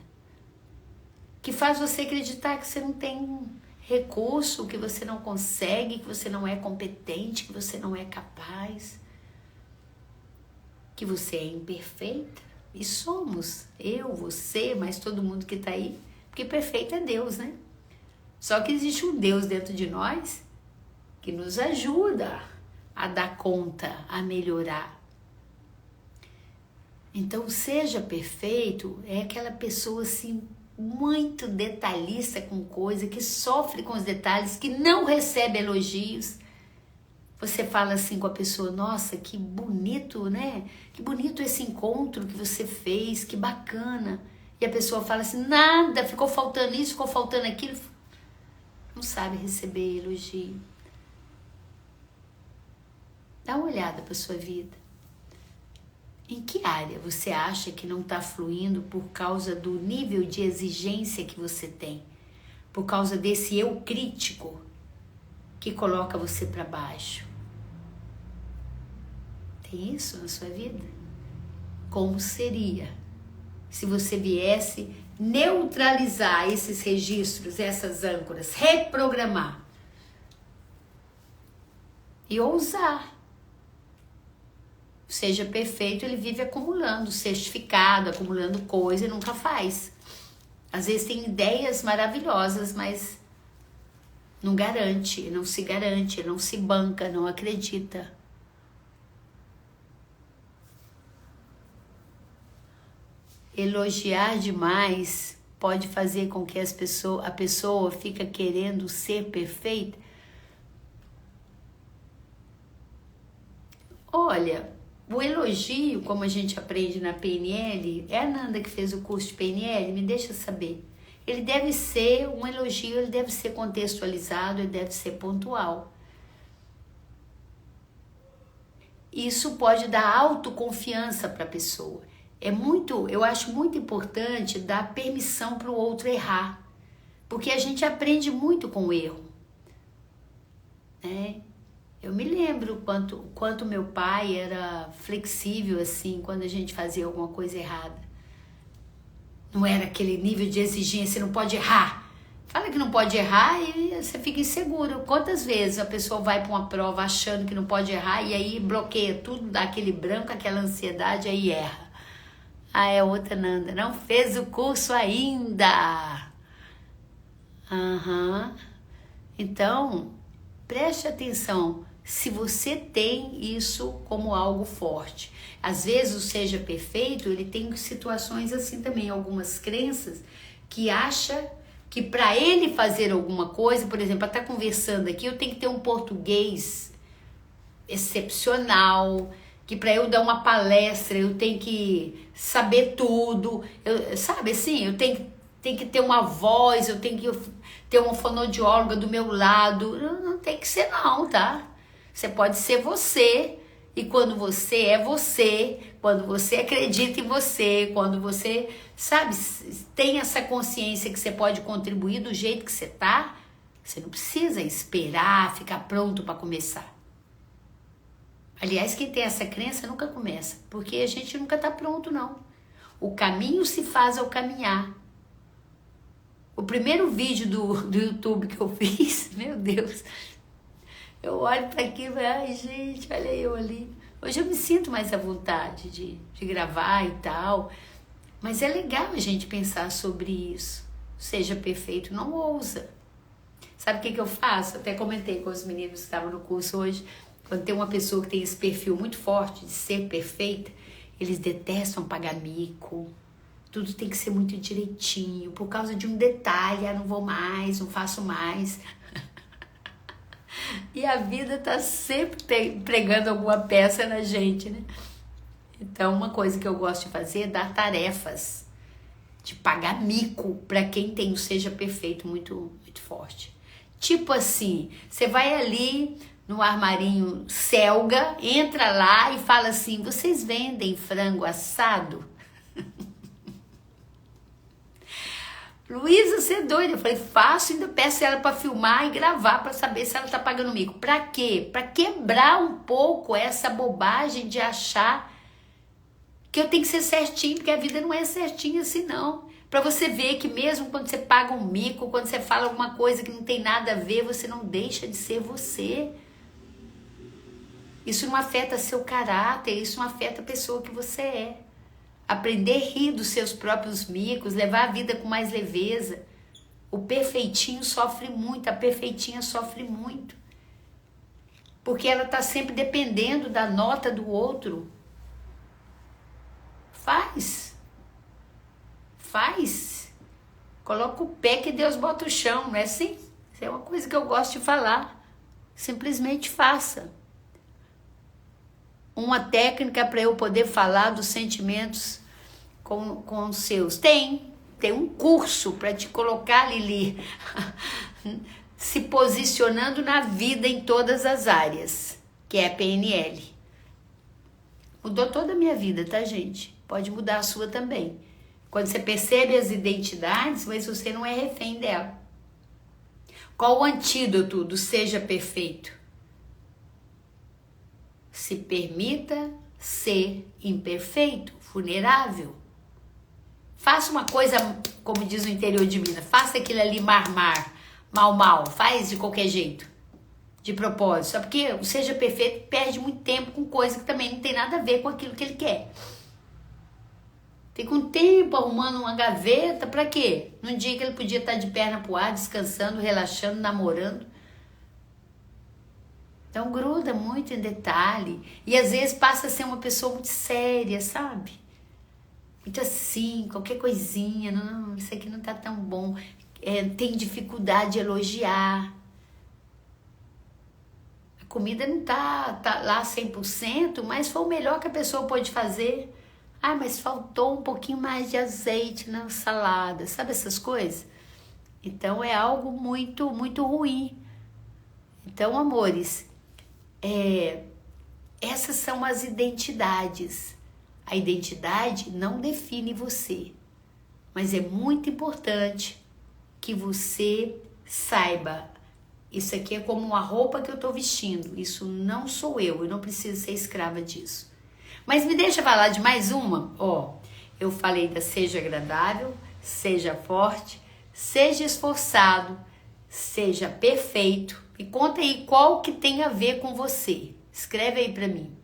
que faz você acreditar que você não tem recurso, que você não consegue, que você não é competente, que você não é capaz, que você é imperfeita. E somos, eu, você, mas todo mundo que está aí, porque perfeito é Deus, né? Só que existe um Deus dentro de nós que nos ajuda a dar conta, a melhorar. Então, seja perfeito é aquela pessoa assim, muito detalhista com coisa, que sofre com os detalhes, que não recebe elogios. Você fala assim com a pessoa: nossa, que bonito, né? Que bonito esse encontro que você fez, que bacana. E a pessoa fala assim: nada, ficou faltando isso, ficou faltando aquilo. Não sabe receber elogio. Dá uma olhada para sua vida. Em que área você acha que não está fluindo por causa do nível de exigência que você tem? Por causa desse eu crítico que coloca você para baixo? Tem isso na sua vida? Como seria se você viesse neutralizar esses registros, essas âncoras, reprogramar e ousar? Seja perfeito, ele vive acumulando certificado, acumulando coisa e nunca faz. Às vezes tem ideias maravilhosas, mas não garante, não se banca, não acredita. Elogiar demais pode fazer com que a pessoa fica querendo ser perfeita. Olha, o elogio, como a gente aprende na PNL, é a Nanda que fez o curso de PNL, me deixa saber. Ele deve ser um elogio, ele deve ser contextualizado, ele deve ser pontual. Isso pode dar autoconfiança para a pessoa. Eu acho muito importante dar permissão para o outro errar, porque a gente aprende muito com o erro, né? Eu me lembro quanto meu pai era flexível assim quando a gente fazia alguma coisa errada. Não era aquele nível de exigência, não pode errar. Fala que não pode errar e você fica inseguro. Quantas vezes a pessoa vai para uma prova achando que não pode errar e aí bloqueia tudo, dá aquele branco, aquela ansiedade, aí erra. Ah, é outra Nanda, não fez o curso ainda. Então, preste atenção se você tem isso como algo forte. Às vezes o seja perfeito, ele tem situações assim também, algumas crenças que acha que para ele fazer alguma coisa, por exemplo, para estar conversando aqui, eu tenho que ter um português excepcional, que para eu dar uma palestra eu tenho que saber tudo, sabe assim, eu tenho que ter uma voz, eu tenho que ter uma fonoaudióloga do meu lado. Não tem que ser não, tá? Você pode ser você, e quando você é você, quando você acredita em você, quando você, sabe, tem essa consciência que você pode contribuir do jeito que você tá, você não precisa esperar, ficar pronto para começar. Aliás, quem tem essa crença nunca começa, porque a gente nunca tá pronto, não. O caminho se faz ao caminhar. O primeiro vídeo do YouTube que eu fiz, meu Deus, eu olho para aqui e falo, ai gente, olha eu ali. Hoje eu me sinto mais à vontade de gravar e tal, mas é legal a gente pensar sobre isso. Seja perfeito, não ousa. Sabe o que eu faço? Até comentei com os meninos que estavam no curso hoje. Quando tem uma pessoa que tem esse perfil muito forte de ser perfeita, eles detestam pagar mico. Tudo tem que ser muito direitinho, por causa de um detalhe, não vou mais, não faço mais. E a vida tá sempre pregando alguma peça na gente, né? Então, uma coisa que eu gosto de fazer é dar tarefas, de pagar mico para quem tem o seja perfeito muito, muito forte. Tipo assim, você vai ali no armarinho Selga, entra lá e fala assim, vocês vendem frango assado? Luísa, você é doida. Eu falei, faço, ainda peço ela para filmar e gravar para saber se ela tá pagando mico. Para quê? Para quebrar um pouco essa bobagem de achar que eu tenho que ser certinho, porque a vida não é certinha assim não. Para você ver que mesmo quando você paga um mico, quando você fala alguma coisa que não tem nada a ver, você não deixa de ser você. Isso não afeta seu caráter, isso não afeta a pessoa que você é. Aprender a rir dos seus próprios micos, levar a vida com mais leveza. O perfeitinho sofre muito, a perfeitinha sofre muito. Porque ela está sempre dependendo da nota do outro. Faz. Coloca o pé que Deus bota o chão, não é assim? Isso é uma coisa que eu gosto de falar. Simplesmente faça. Uma técnica para eu poder falar dos sentimentos com os seus. Tem um curso para te colocar, Lili, se posicionando na vida em todas as áreas, que é a PNL. Mudou toda a minha vida, tá, gente? Pode mudar a sua também. Quando você percebe as identidades, mas você não é refém dela. Qual o antídoto do seja perfeito? Se permita ser imperfeito, vulnerável. Faça uma coisa, como diz o interior de Minas, faça aquilo ali mal, faz de qualquer jeito, de propósito. Só porque o seja perfeito perde muito tempo com coisa que também não tem nada a ver com aquilo que ele quer. Fica um tempo arrumando uma gaveta, pra quê? Num dia que ele podia estar de perna pro ar, descansando, relaxando, namorando. Então gruda muito em detalhe. E às vezes passa a ser uma pessoa muito séria, sabe? Muito assim, qualquer coisinha, não, isso aqui não tá tão bom. Tem dificuldade de elogiar. A comida não tá lá 100%, mas foi o melhor que a pessoa pôde fazer. Ah, mas faltou um pouquinho mais de azeite na salada, sabe essas coisas? Então é algo muito, muito ruim. Então, amores, essas são as identidades. A identidade não define você, mas é muito importante que você saiba, isso aqui é como uma roupa que eu estou vestindo, isso não sou eu não preciso ser escrava disso. Mas me deixa falar de mais uma, eu falei da seja agradável, seja forte, seja esforçado, seja perfeito. Me conta aí qual que tem a ver com você, escreve aí para mim.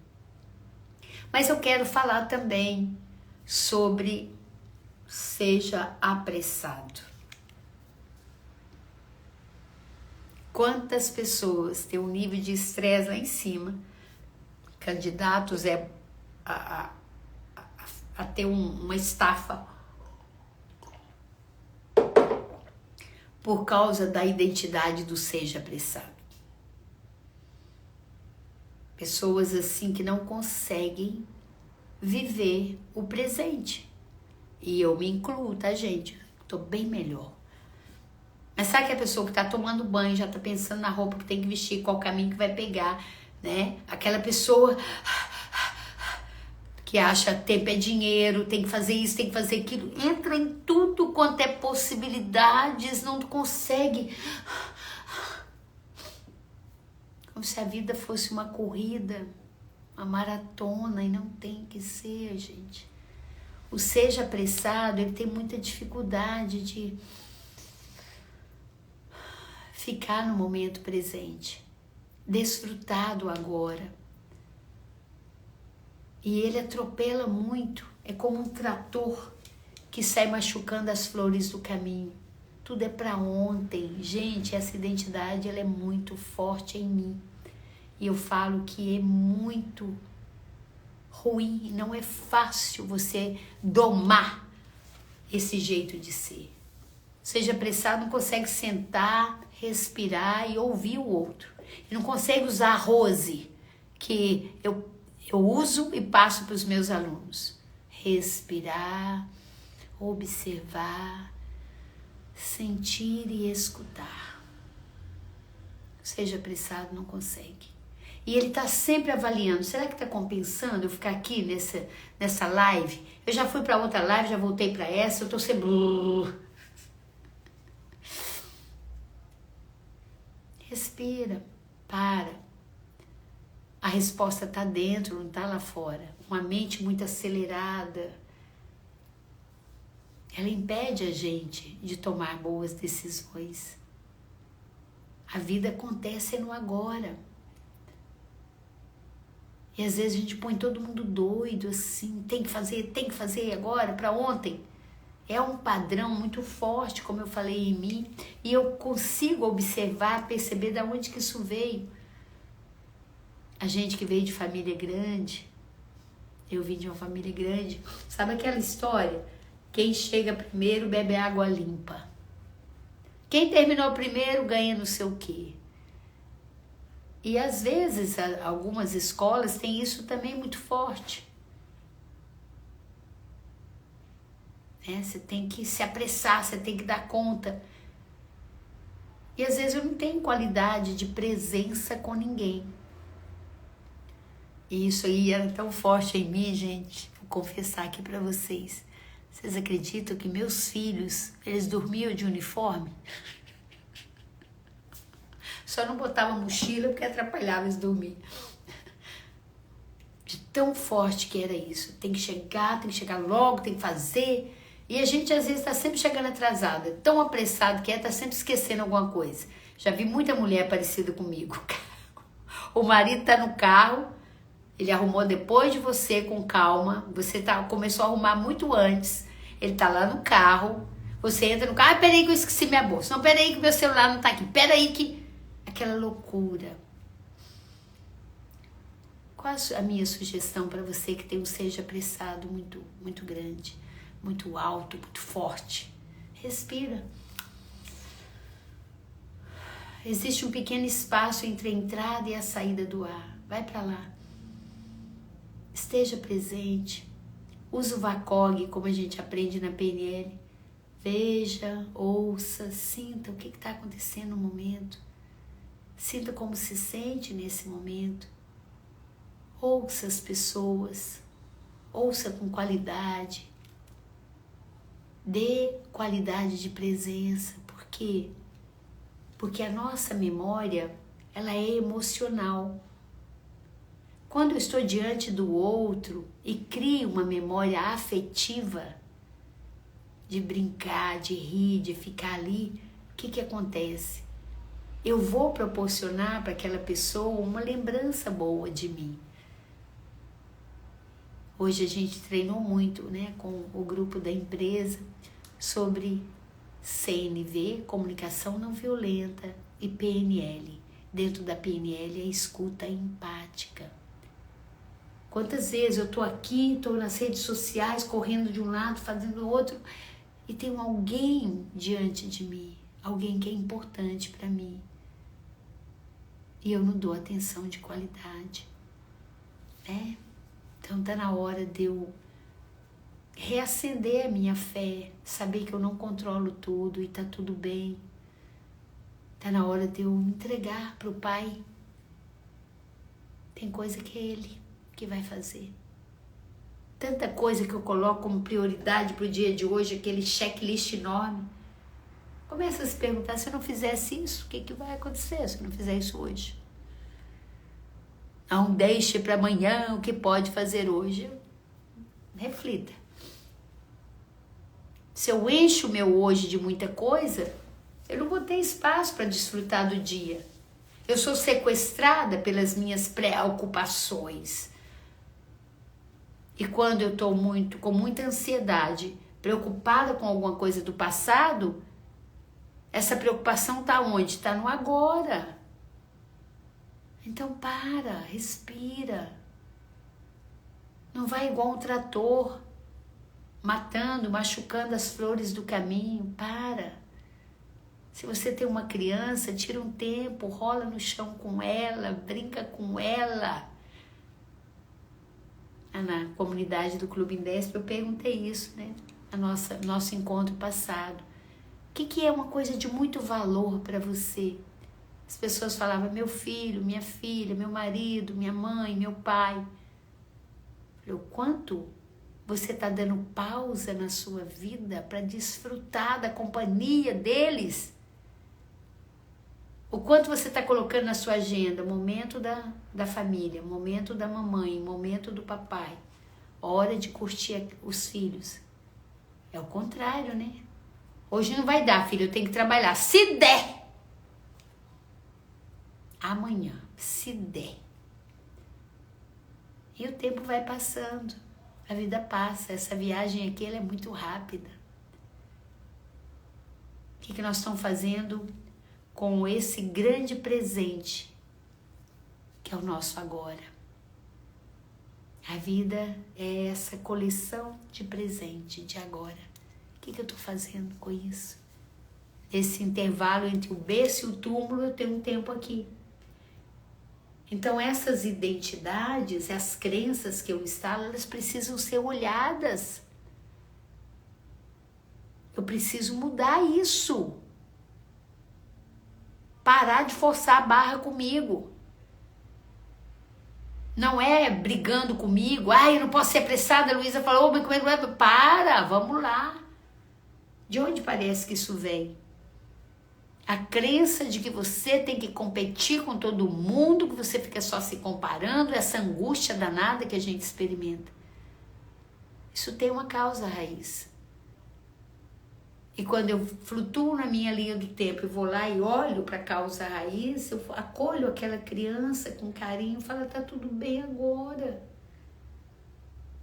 Mas eu quero falar também sobre seja apressado. Quantas pessoas têm um nível de estresse lá em cima, candidatos a ter uma estafa por causa da identidade do seja apressado. Pessoas assim que não conseguem viver o presente. E eu me incluo, tá, gente? Tô bem melhor. Mas sabe que a pessoa que tá tomando banho já tá pensando na roupa que tem que vestir, qual caminho que vai pegar, né? Aquela pessoa que acha tempo é dinheiro, tem que fazer isso, tem que fazer aquilo. Entra em tudo quanto é possibilidades, não consegue. Como se a vida fosse uma corrida, uma maratona, e não tem que ser, gente. O seja apressado, ele tem muita dificuldade de ficar no momento presente, desfrutar do agora. E ele atropela muito, é como um trator que sai machucando as flores do caminho. Tudo é para ontem. Gente, essa identidade ela é muito forte em mim. E eu falo que é muito ruim, não é fácil você domar esse jeito de ser. Seja apressado, não consegue sentar, respirar e ouvir o outro. E não consegue usar a Rose, que eu uso e passo para os meus alunos. Respirar, observar, sentir e escutar. Seja apressado, não consegue. E ele está sempre avaliando, será que está compensando eu ficar aqui nessa live? Eu já fui para outra live, já voltei para essa, eu estou sempre... Respira, para. A resposta está dentro, não está lá fora. Uma mente muito acelerada, ela impede a gente de tomar boas decisões. A vida acontece no agora. E às vezes a gente põe todo mundo doido, assim, tem que fazer agora, para ontem. É um padrão muito forte, como eu falei em mim, e eu consigo observar, perceber de onde que isso veio. A gente que veio de família grande, eu vim de uma família grande, sabe aquela história? Quem chega primeiro bebe água limpa. Quem terminou primeiro ganha não sei o quê. E às vezes algumas escolas têm isso também muito forte. Você tem que se apressar, você tem que dar conta. E às vezes eu não tenho qualidade de presença com ninguém. E isso aí era tão forte em mim, gente. Vou confessar aqui pra vocês. Vocês acreditam que meus filhos, eles dormiam de uniforme? Só não botava mochila porque atrapalhava eles dormir. De tão forte que era isso. Tem que chegar logo, tem que fazer. E a gente às vezes está sempre chegando atrasada. Tão apressado que tá sempre esquecendo alguma coisa. Já vi muita mulher parecida comigo. O marido tá no carro, ele arrumou depois de você com calma. Você começou a arrumar muito antes. Ele tá lá no carro. Você entra no carro. Peraí que eu esqueci minha bolsa. Não, peraí que meu celular não tá aqui. Peraí que... Aquela loucura. Qual a minha sugestão para você que tem um seja apressado muito, muito grande, muito alto, muito forte? Respira. Existe um pequeno espaço entre a entrada e a saída do ar. Vai para lá. Esteja presente. Use o VACOG, como a gente aprende na PNL. Veja, ouça, sinta o que está acontecendo no momento. Sinta como se sente nesse momento. Ouça as pessoas. Ouça com qualidade. Dê qualidade de presença. Por quê? Porque a nossa memória, ela é emocional. Quando eu estou diante do outro e crio uma memória afetiva, de brincar, de rir, de ficar ali, o que acontece? Eu vou proporcionar para aquela pessoa uma lembrança boa de mim. Hoje a gente treinou muito, né, com o grupo da empresa sobre CNV, comunicação não violenta, e PNL. Dentro da PNL, a escuta empática. Quantas vezes eu estou aqui, estou nas redes sociais, correndo de um lado, fazendo do outro, e tem alguém diante de mim, alguém que é importante para mim. E eu não dou atenção de qualidade, né? Então tá na hora de eu reacender a minha fé, saber que eu não controlo tudo e tá tudo bem. Tá na hora de eu me entregar pro Pai. Tem coisa que é Ele que vai fazer. Tanta coisa que eu coloco como prioridade pro dia de hoje, aquele checklist enorme. Começa a se perguntar, se eu não fizesse isso, o que vai acontecer se eu não fizer isso hoje? Não deixe para amanhã o que pode fazer hoje. Reflita. Se eu encho o meu hoje de muita coisa, eu não vou ter espaço para desfrutar do dia. Eu sou sequestrada pelas minhas preocupações. E quando eu estou com muita ansiedade, preocupada com alguma coisa do passado, essa preocupação está onde? Está no agora. Então para, respira. Não vai igual um trator, matando, machucando as flores do caminho. Para. Se você tem uma criança, tira um tempo, rola no chão com ela, brinca com ela. Na comunidade do Clube Indesp eu perguntei isso, né? Nosso encontro passado. O que é uma coisa de muito valor para você? As pessoas falavam, meu filho, minha filha, meu marido, minha mãe, meu pai. Eu falei, o quanto você está dando pausa na sua vida para desfrutar da companhia deles? O quanto você está colocando na sua agenda, momento da família, momento da mamãe, momento do papai, hora de curtir os filhos. É o contrário, né? Hoje não vai dar, filho, eu tenho que trabalhar. Se der! Amanhã, se der. E o tempo vai passando, a vida passa, essa viagem aqui ela é muito rápida. O que nós estamos fazendo com esse grande presente que é o nosso agora? A vida é essa coleção de presente de agora. O que eu estou fazendo com isso? Esse intervalo entre o berço e o túmulo, eu tenho um tempo aqui. Então essas identidades, as crenças que eu instalo, elas precisam ser olhadas. Eu preciso mudar isso. Parar de forçar a barra comigo. Não é brigando comigo. Ai, eu não posso ser apressada. A Luísa falou, mas como é que vai? Para, vamos lá. De onde parece que isso vem? A crença de que você tem que competir com todo mundo, que você fica só se comparando, essa angústia danada que a gente experimenta. Isso tem uma causa raiz. E quando eu flutuo na minha linha do tempo e vou lá e olho para a causa raiz, eu acolho aquela criança com carinho e falo, tá tudo bem agora.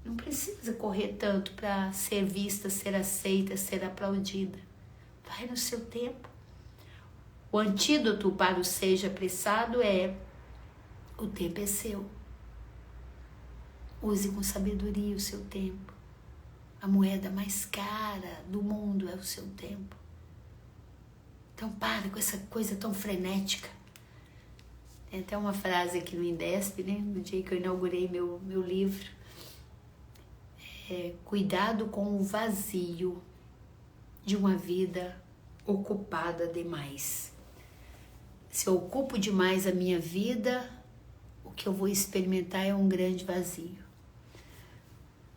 Não precisa correr tanto para ser vista, ser aceita, ser aplaudida. Vai no seu tempo. O antídoto para o seja apressado é: o tempo é seu. Use com sabedoria o seu tempo. A moeda mais cara do mundo é o seu tempo. Então para com essa coisa tão frenética. Tem até uma frase aqui no Indesp, né? No dia que eu inaugurei meu livro. Cuidado com o vazio de uma vida ocupada demais. Se eu ocupo demais a minha vida, o que eu vou experimentar é um grande vazio,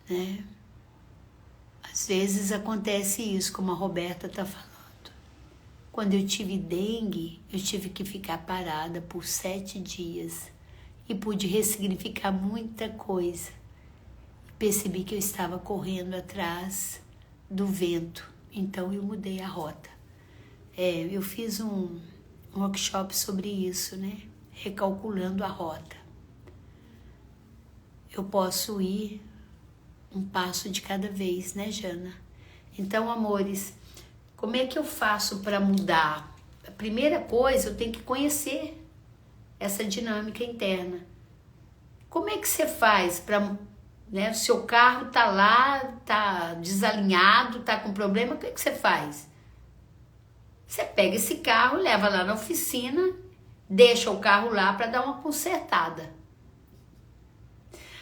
né? Às vezes acontece isso, como a Roberta está falando. Quando eu tive dengue, eu tive que ficar parada por 7 dias e pude ressignificar muita coisa. Percebi que eu estava correndo atrás do vento, então eu mudei a rota. Eu fiz um workshop sobre isso, né? Recalculando a rota. Eu posso ir um passo de cada vez, né, Jana? Então, amores, como é que eu faço para mudar? A primeira coisa, eu tenho que conhecer essa dinâmica interna. Como é que você faz para, né, o seu carro tá lá, tá desalinhado, tá com problema, o que você faz? Você pega esse carro, leva lá na oficina, deixa o carro lá para dar uma consertada.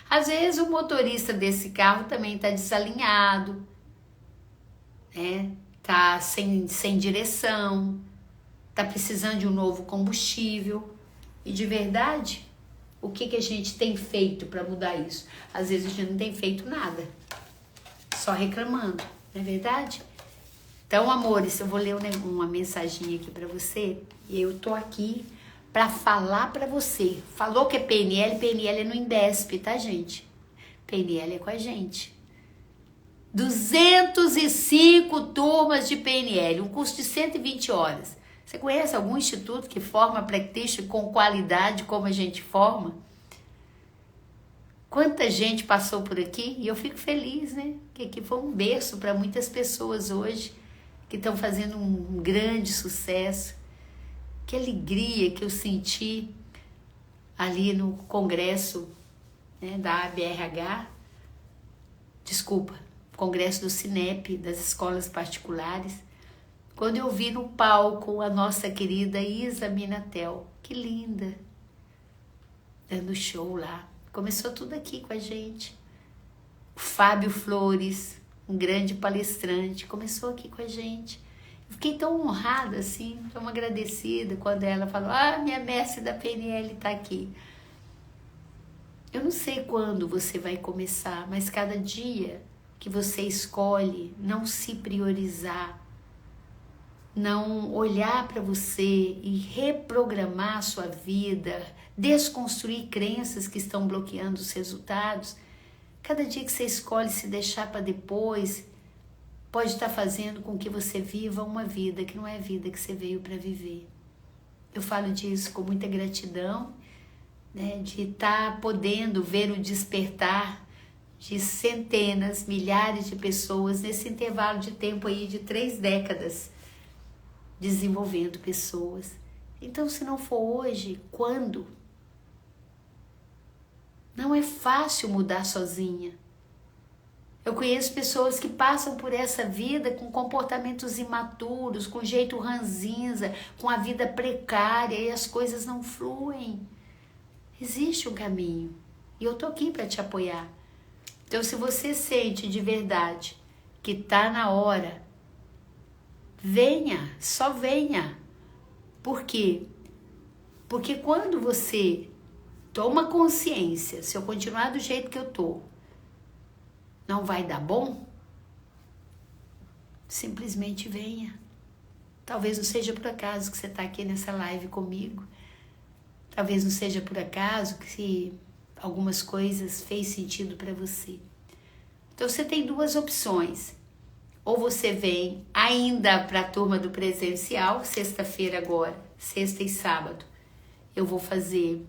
Às vezes o motorista desse carro também está desalinhado, né? Tá sem direção, tá precisando de um novo combustível. E de verdade, o que a gente tem feito para mudar isso? Às vezes a gente não tem feito nada, só reclamando, não é verdade? Então, amores, eu vou ler uma mensaginha aqui para você e eu tô aqui para falar para você. Falou que é PNL, PNL é no Indesp, tá, gente? PNL é com a gente. 205 turmas de PNL, um curso de 120 horas. Você conhece algum instituto que forma practitioner com qualidade como a gente forma? Quanta gente passou por aqui e eu fico feliz, né? Que aqui foi um berço para muitas pessoas hoje que estão fazendo um grande sucesso. Que alegria que eu senti ali no congresso, né, da ABRH, congresso do Cinep, das escolas particulares, quando eu vi no palco a nossa querida Isa Minatel, que linda, dando show lá. Começou tudo aqui com a gente. O Fábio Flores, um grande palestrante, começou aqui com a gente. Fiquei tão honrada, assim, tão agradecida quando ela falou, minha mestre da PNL está aqui. Eu não sei quando você vai começar, mas cada dia que você escolhe não se priorizar, não olhar para você e reprogramar a sua vida, desconstruir crenças que estão bloqueando os resultados, cada dia que você escolhe se deixar para depois, pode estar fazendo com que você viva uma vida que não é a vida que você veio para viver. Eu falo disso com muita gratidão, né, de estar podendo ver o despertar de centenas, milhares de pessoas nesse intervalo de tempo aí de 3 décadas, desenvolvendo pessoas. Então, se não for hoje, quando? Não é fácil mudar sozinha. Eu conheço pessoas que passam por essa vida com comportamentos imaturos, com jeito ranzinza, com a vida precária e as coisas não fluem. Existe um caminho e eu tô aqui para te apoiar. Então, se você sente de verdade que tá na hora, venha, só venha. Por quê? Porque quando você toma consciência, se eu continuar do jeito que eu tô, não vai dar bom? Simplesmente venha. Talvez não seja por acaso que você está aqui nessa live comigo. Talvez não seja por acaso que algumas coisas fez sentido para você. Então você tem duas opções. Ou você vem ainda para a turma do presencial, sexta-feira agora, sexta e sábado. Eu vou fazer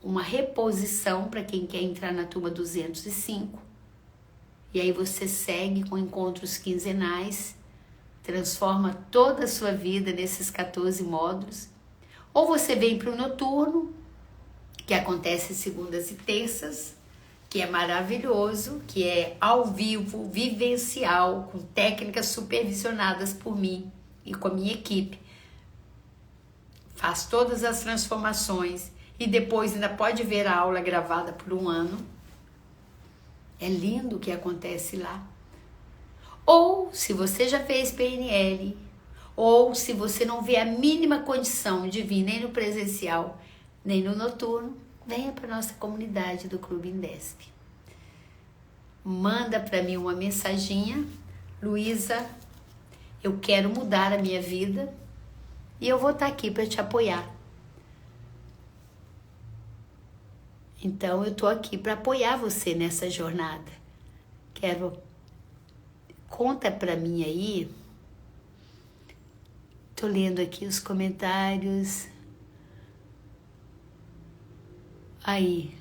uma reposição para quem quer entrar na turma 205. E aí você segue com encontros quinzenais, transforma toda a sua vida nesses 14 módulos. Ou você vem para o noturno, que acontece segundas e terças, que é maravilhoso, que é ao vivo, vivencial, com técnicas supervisionadas por mim e com a minha equipe. Faz todas as transformações e depois ainda pode ver a aula gravada por um ano. É lindo o que acontece lá. Ou, se você já fez PNL, ou se você não vê a mínima condição de vir nem no presencial, nem no noturno, venha para a nossa comunidade do Clube Indesp. Manda para mim uma mensaginha: Luísa, eu quero mudar a minha vida e eu vou estar aqui para te apoiar. Então, eu estou aqui para apoiar você nessa jornada. Conta para mim aí. Estou lendo aqui os comentários. Aí,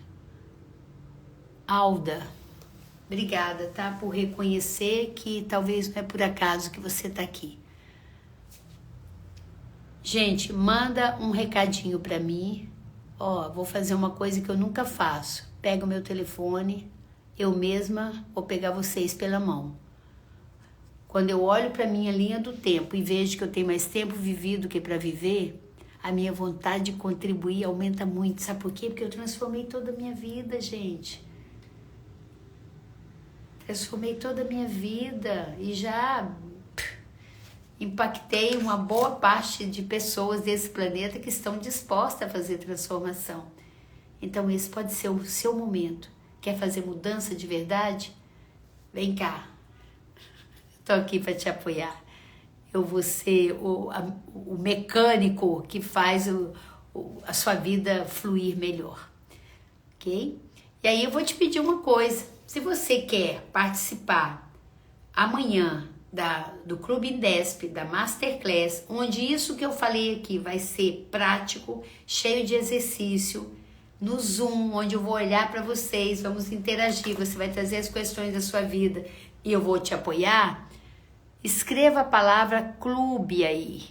Alda, obrigada, tá? Por reconhecer que talvez não é por acaso que você tá aqui. Gente, manda um recadinho para mim. Ó, vou fazer uma coisa que eu nunca faço. Pega o meu telefone, eu mesma vou pegar vocês pela mão. Quando eu olho para minha linha do tempo e vejo que eu tenho mais tempo vivido que para viver, a minha vontade de contribuir aumenta muito. Sabe por quê? Porque eu transformei toda a minha vida, gente. Transformei toda a minha vida e já impactei uma boa parte de pessoas desse planeta que estão dispostas a fazer transformação. Então esse pode ser o seu momento. Quer fazer mudança de verdade? Vem cá. Estou aqui para te apoiar. Eu vou ser o mecânico que faz a sua vida fluir melhor. Ok? E aí eu vou te pedir uma coisa. Se você quer participar amanhã do Clube Indesp, da Masterclass, onde isso que eu falei aqui vai ser prático, cheio de exercício, no Zoom, onde eu vou olhar para vocês, vamos interagir, você vai trazer as questões da sua vida e eu vou te apoiar, escreva a palavra clube aí.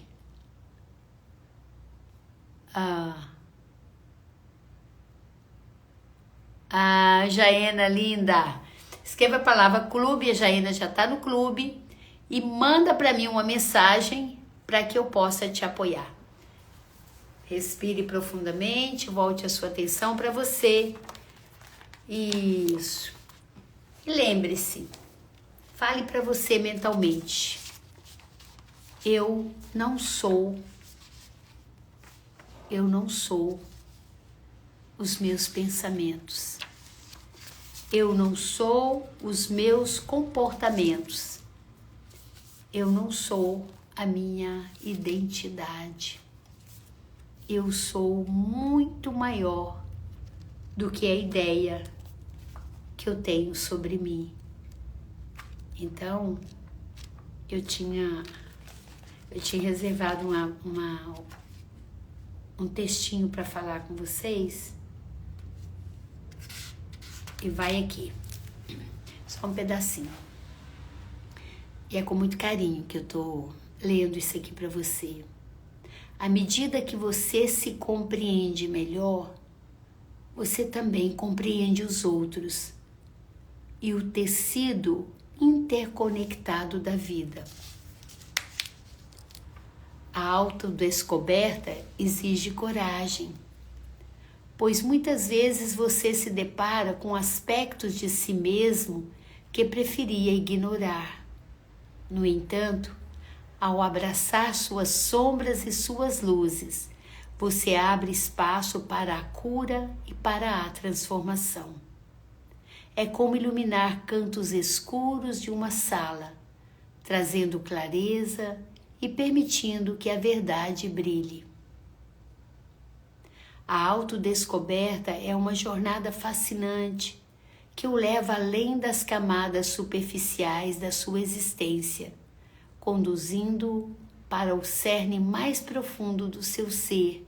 Jaena, linda. Escreva a palavra clube, a Jaena já está no clube. E manda para mim uma mensagem para que eu possa te apoiar. Respire profundamente, volte a sua atenção para você. Isso. E lembre-se, fale para você mentalmente. Eu não sou os meus pensamentos. Eu não sou os meus comportamentos. Eu não sou a minha identidade. Eu sou muito maior do que a ideia que eu tenho sobre mim. Então, eu tinha reservado um textinho para falar com vocês. E vai aqui. Só um pedacinho. E é com muito carinho que eu tô lendo isso aqui para você. À medida que você se compreende melhor, você também compreende os outros e o tecido interconectado da vida. A autodescoberta exige coragem, pois muitas vezes você se depara com aspectos de si mesmo que preferia ignorar. No entanto, ao abraçar suas sombras e suas luzes, você abre espaço para a cura e para a transformação. É como iluminar cantos escuros de uma sala, trazendo clareza e permitindo que a verdade brilhe. A autodescoberta é uma jornada fascinante que o leva além das camadas superficiais da sua existência, conduzindo-o para o cerne mais profundo do seu ser.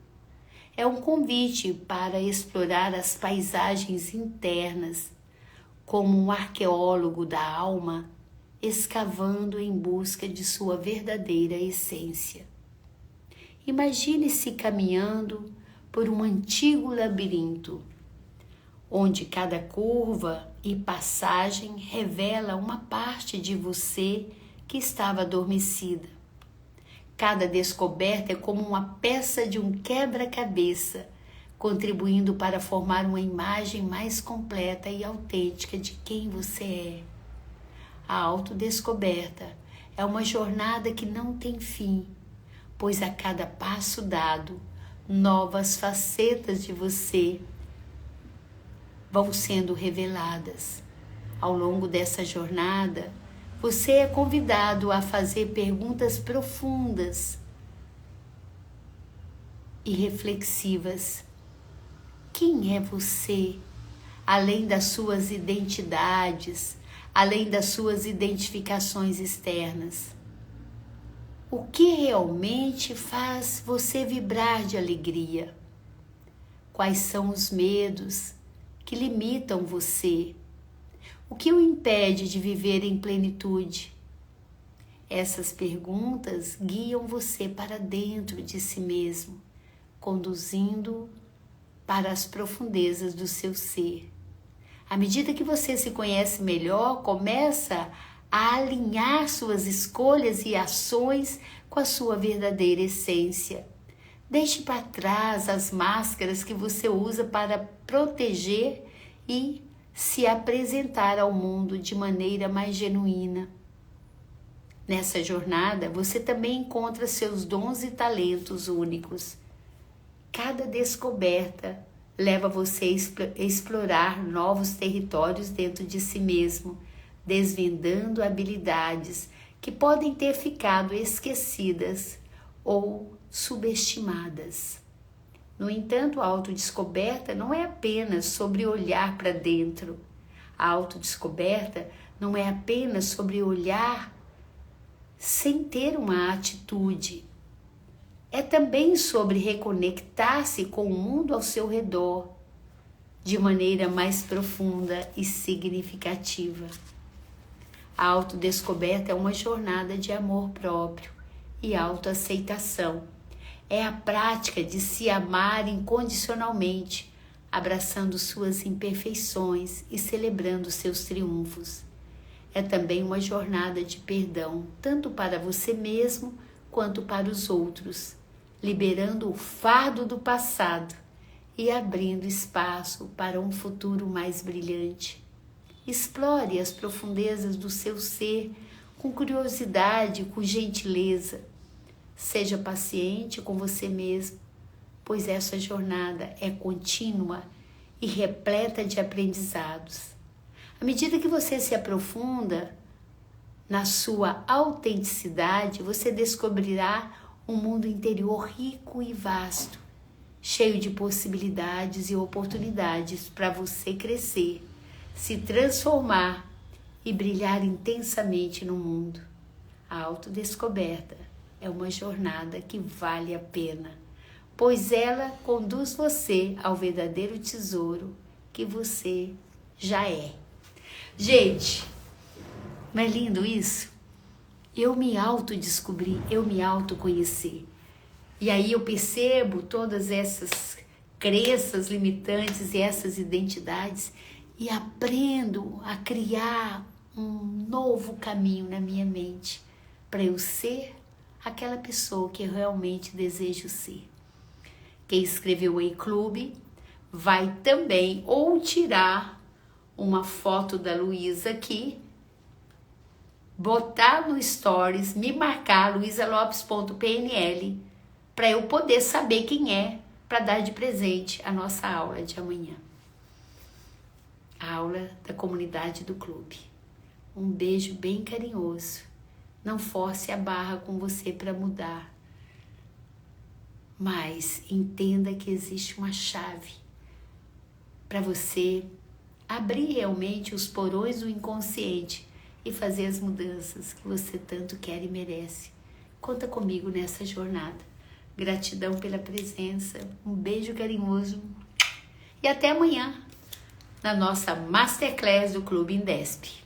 É um convite para explorar as paisagens internas, como um arqueólogo da alma, escavando em busca de sua verdadeira essência. Imagine-se caminhando por um antigo labirinto, onde cada curva e passagem revela uma parte de você que estava adormecida. Cada descoberta é como uma peça de um quebra-cabeça, contribuindo para formar uma imagem mais completa e autêntica de quem você é. A autodescoberta é uma jornada que não tem fim, pois a cada passo dado, novas facetas de você vão sendo reveladas. Ao longo dessa jornada, você é convidado a fazer perguntas profundas e reflexivas. Quem é você, além das suas identidades, além das suas identificações externas? O que realmente faz você vibrar de alegria? Quais são os medos que limitam você? O que o impede de viver em plenitude? Essas perguntas guiam você para dentro de si mesmo, conduzindo para as profundezas do seu ser. À medida que você se conhece melhor, começa a alinhar suas escolhas e ações com a sua verdadeira essência. Deixe para trás as máscaras que você usa para proteger e se apresentar ao mundo de maneira mais genuína. Nessa jornada, você também encontra seus dons e talentos únicos. Cada descoberta leva você a explorar novos territórios dentro de si mesmo, desvendando habilidades que podem ter ficado esquecidas ou subestimadas. No entanto, a autodescoberta não é apenas sobre olhar para dentro. A autodescoberta não é apenas sobre olhar sem ter uma atitude. É também sobre reconectar-se com o mundo ao seu redor de maneira mais profunda e significativa. A autodescoberta é uma jornada de amor próprio e autoaceitação. É a prática de se amar incondicionalmente, abraçando suas imperfeições e celebrando seus triunfos. É também uma jornada de perdão, tanto para você mesmo quanto para os outros, liberando o fardo do passado e abrindo espaço para um futuro mais brilhante. Explore as profundezas do seu ser com curiosidade e com gentileza. Seja paciente com você mesmo, pois essa jornada é contínua e repleta de aprendizados. À medida que você se aprofunda na sua autenticidade, você descobrirá um mundo interior rico e vasto, cheio de possibilidades e oportunidades para você crescer, se transformar e brilhar intensamente no mundo. A autodescoberta é uma jornada que vale a pena, pois ela conduz você ao verdadeiro tesouro que você já é. Gente, não é lindo isso? Eu me autodescobri, eu me autoconheci. E aí eu percebo todas essas crenças limitantes e essas identidades e aprendo a criar um novo caminho na minha mente para eu ser aquela pessoa que eu realmente desejo ser. Quem escreveu o E-Clube vai também ou tirar uma foto da Luísa aqui, botar no Stories, me marcar luisalopes.pnl para eu poder saber quem é para dar de presente a nossa aula de amanhã. A aula da comunidade do clube. Um beijo bem carinhoso. Não force a barra com você para mudar. Mas entenda que existe uma chave para você abrir realmente os porões do inconsciente e fazer as mudanças que você tanto quer e merece. Conta comigo nessa jornada. Gratidão pela presença, um beijo carinhoso e até amanhã na nossa Masterclass do Clube Indesp.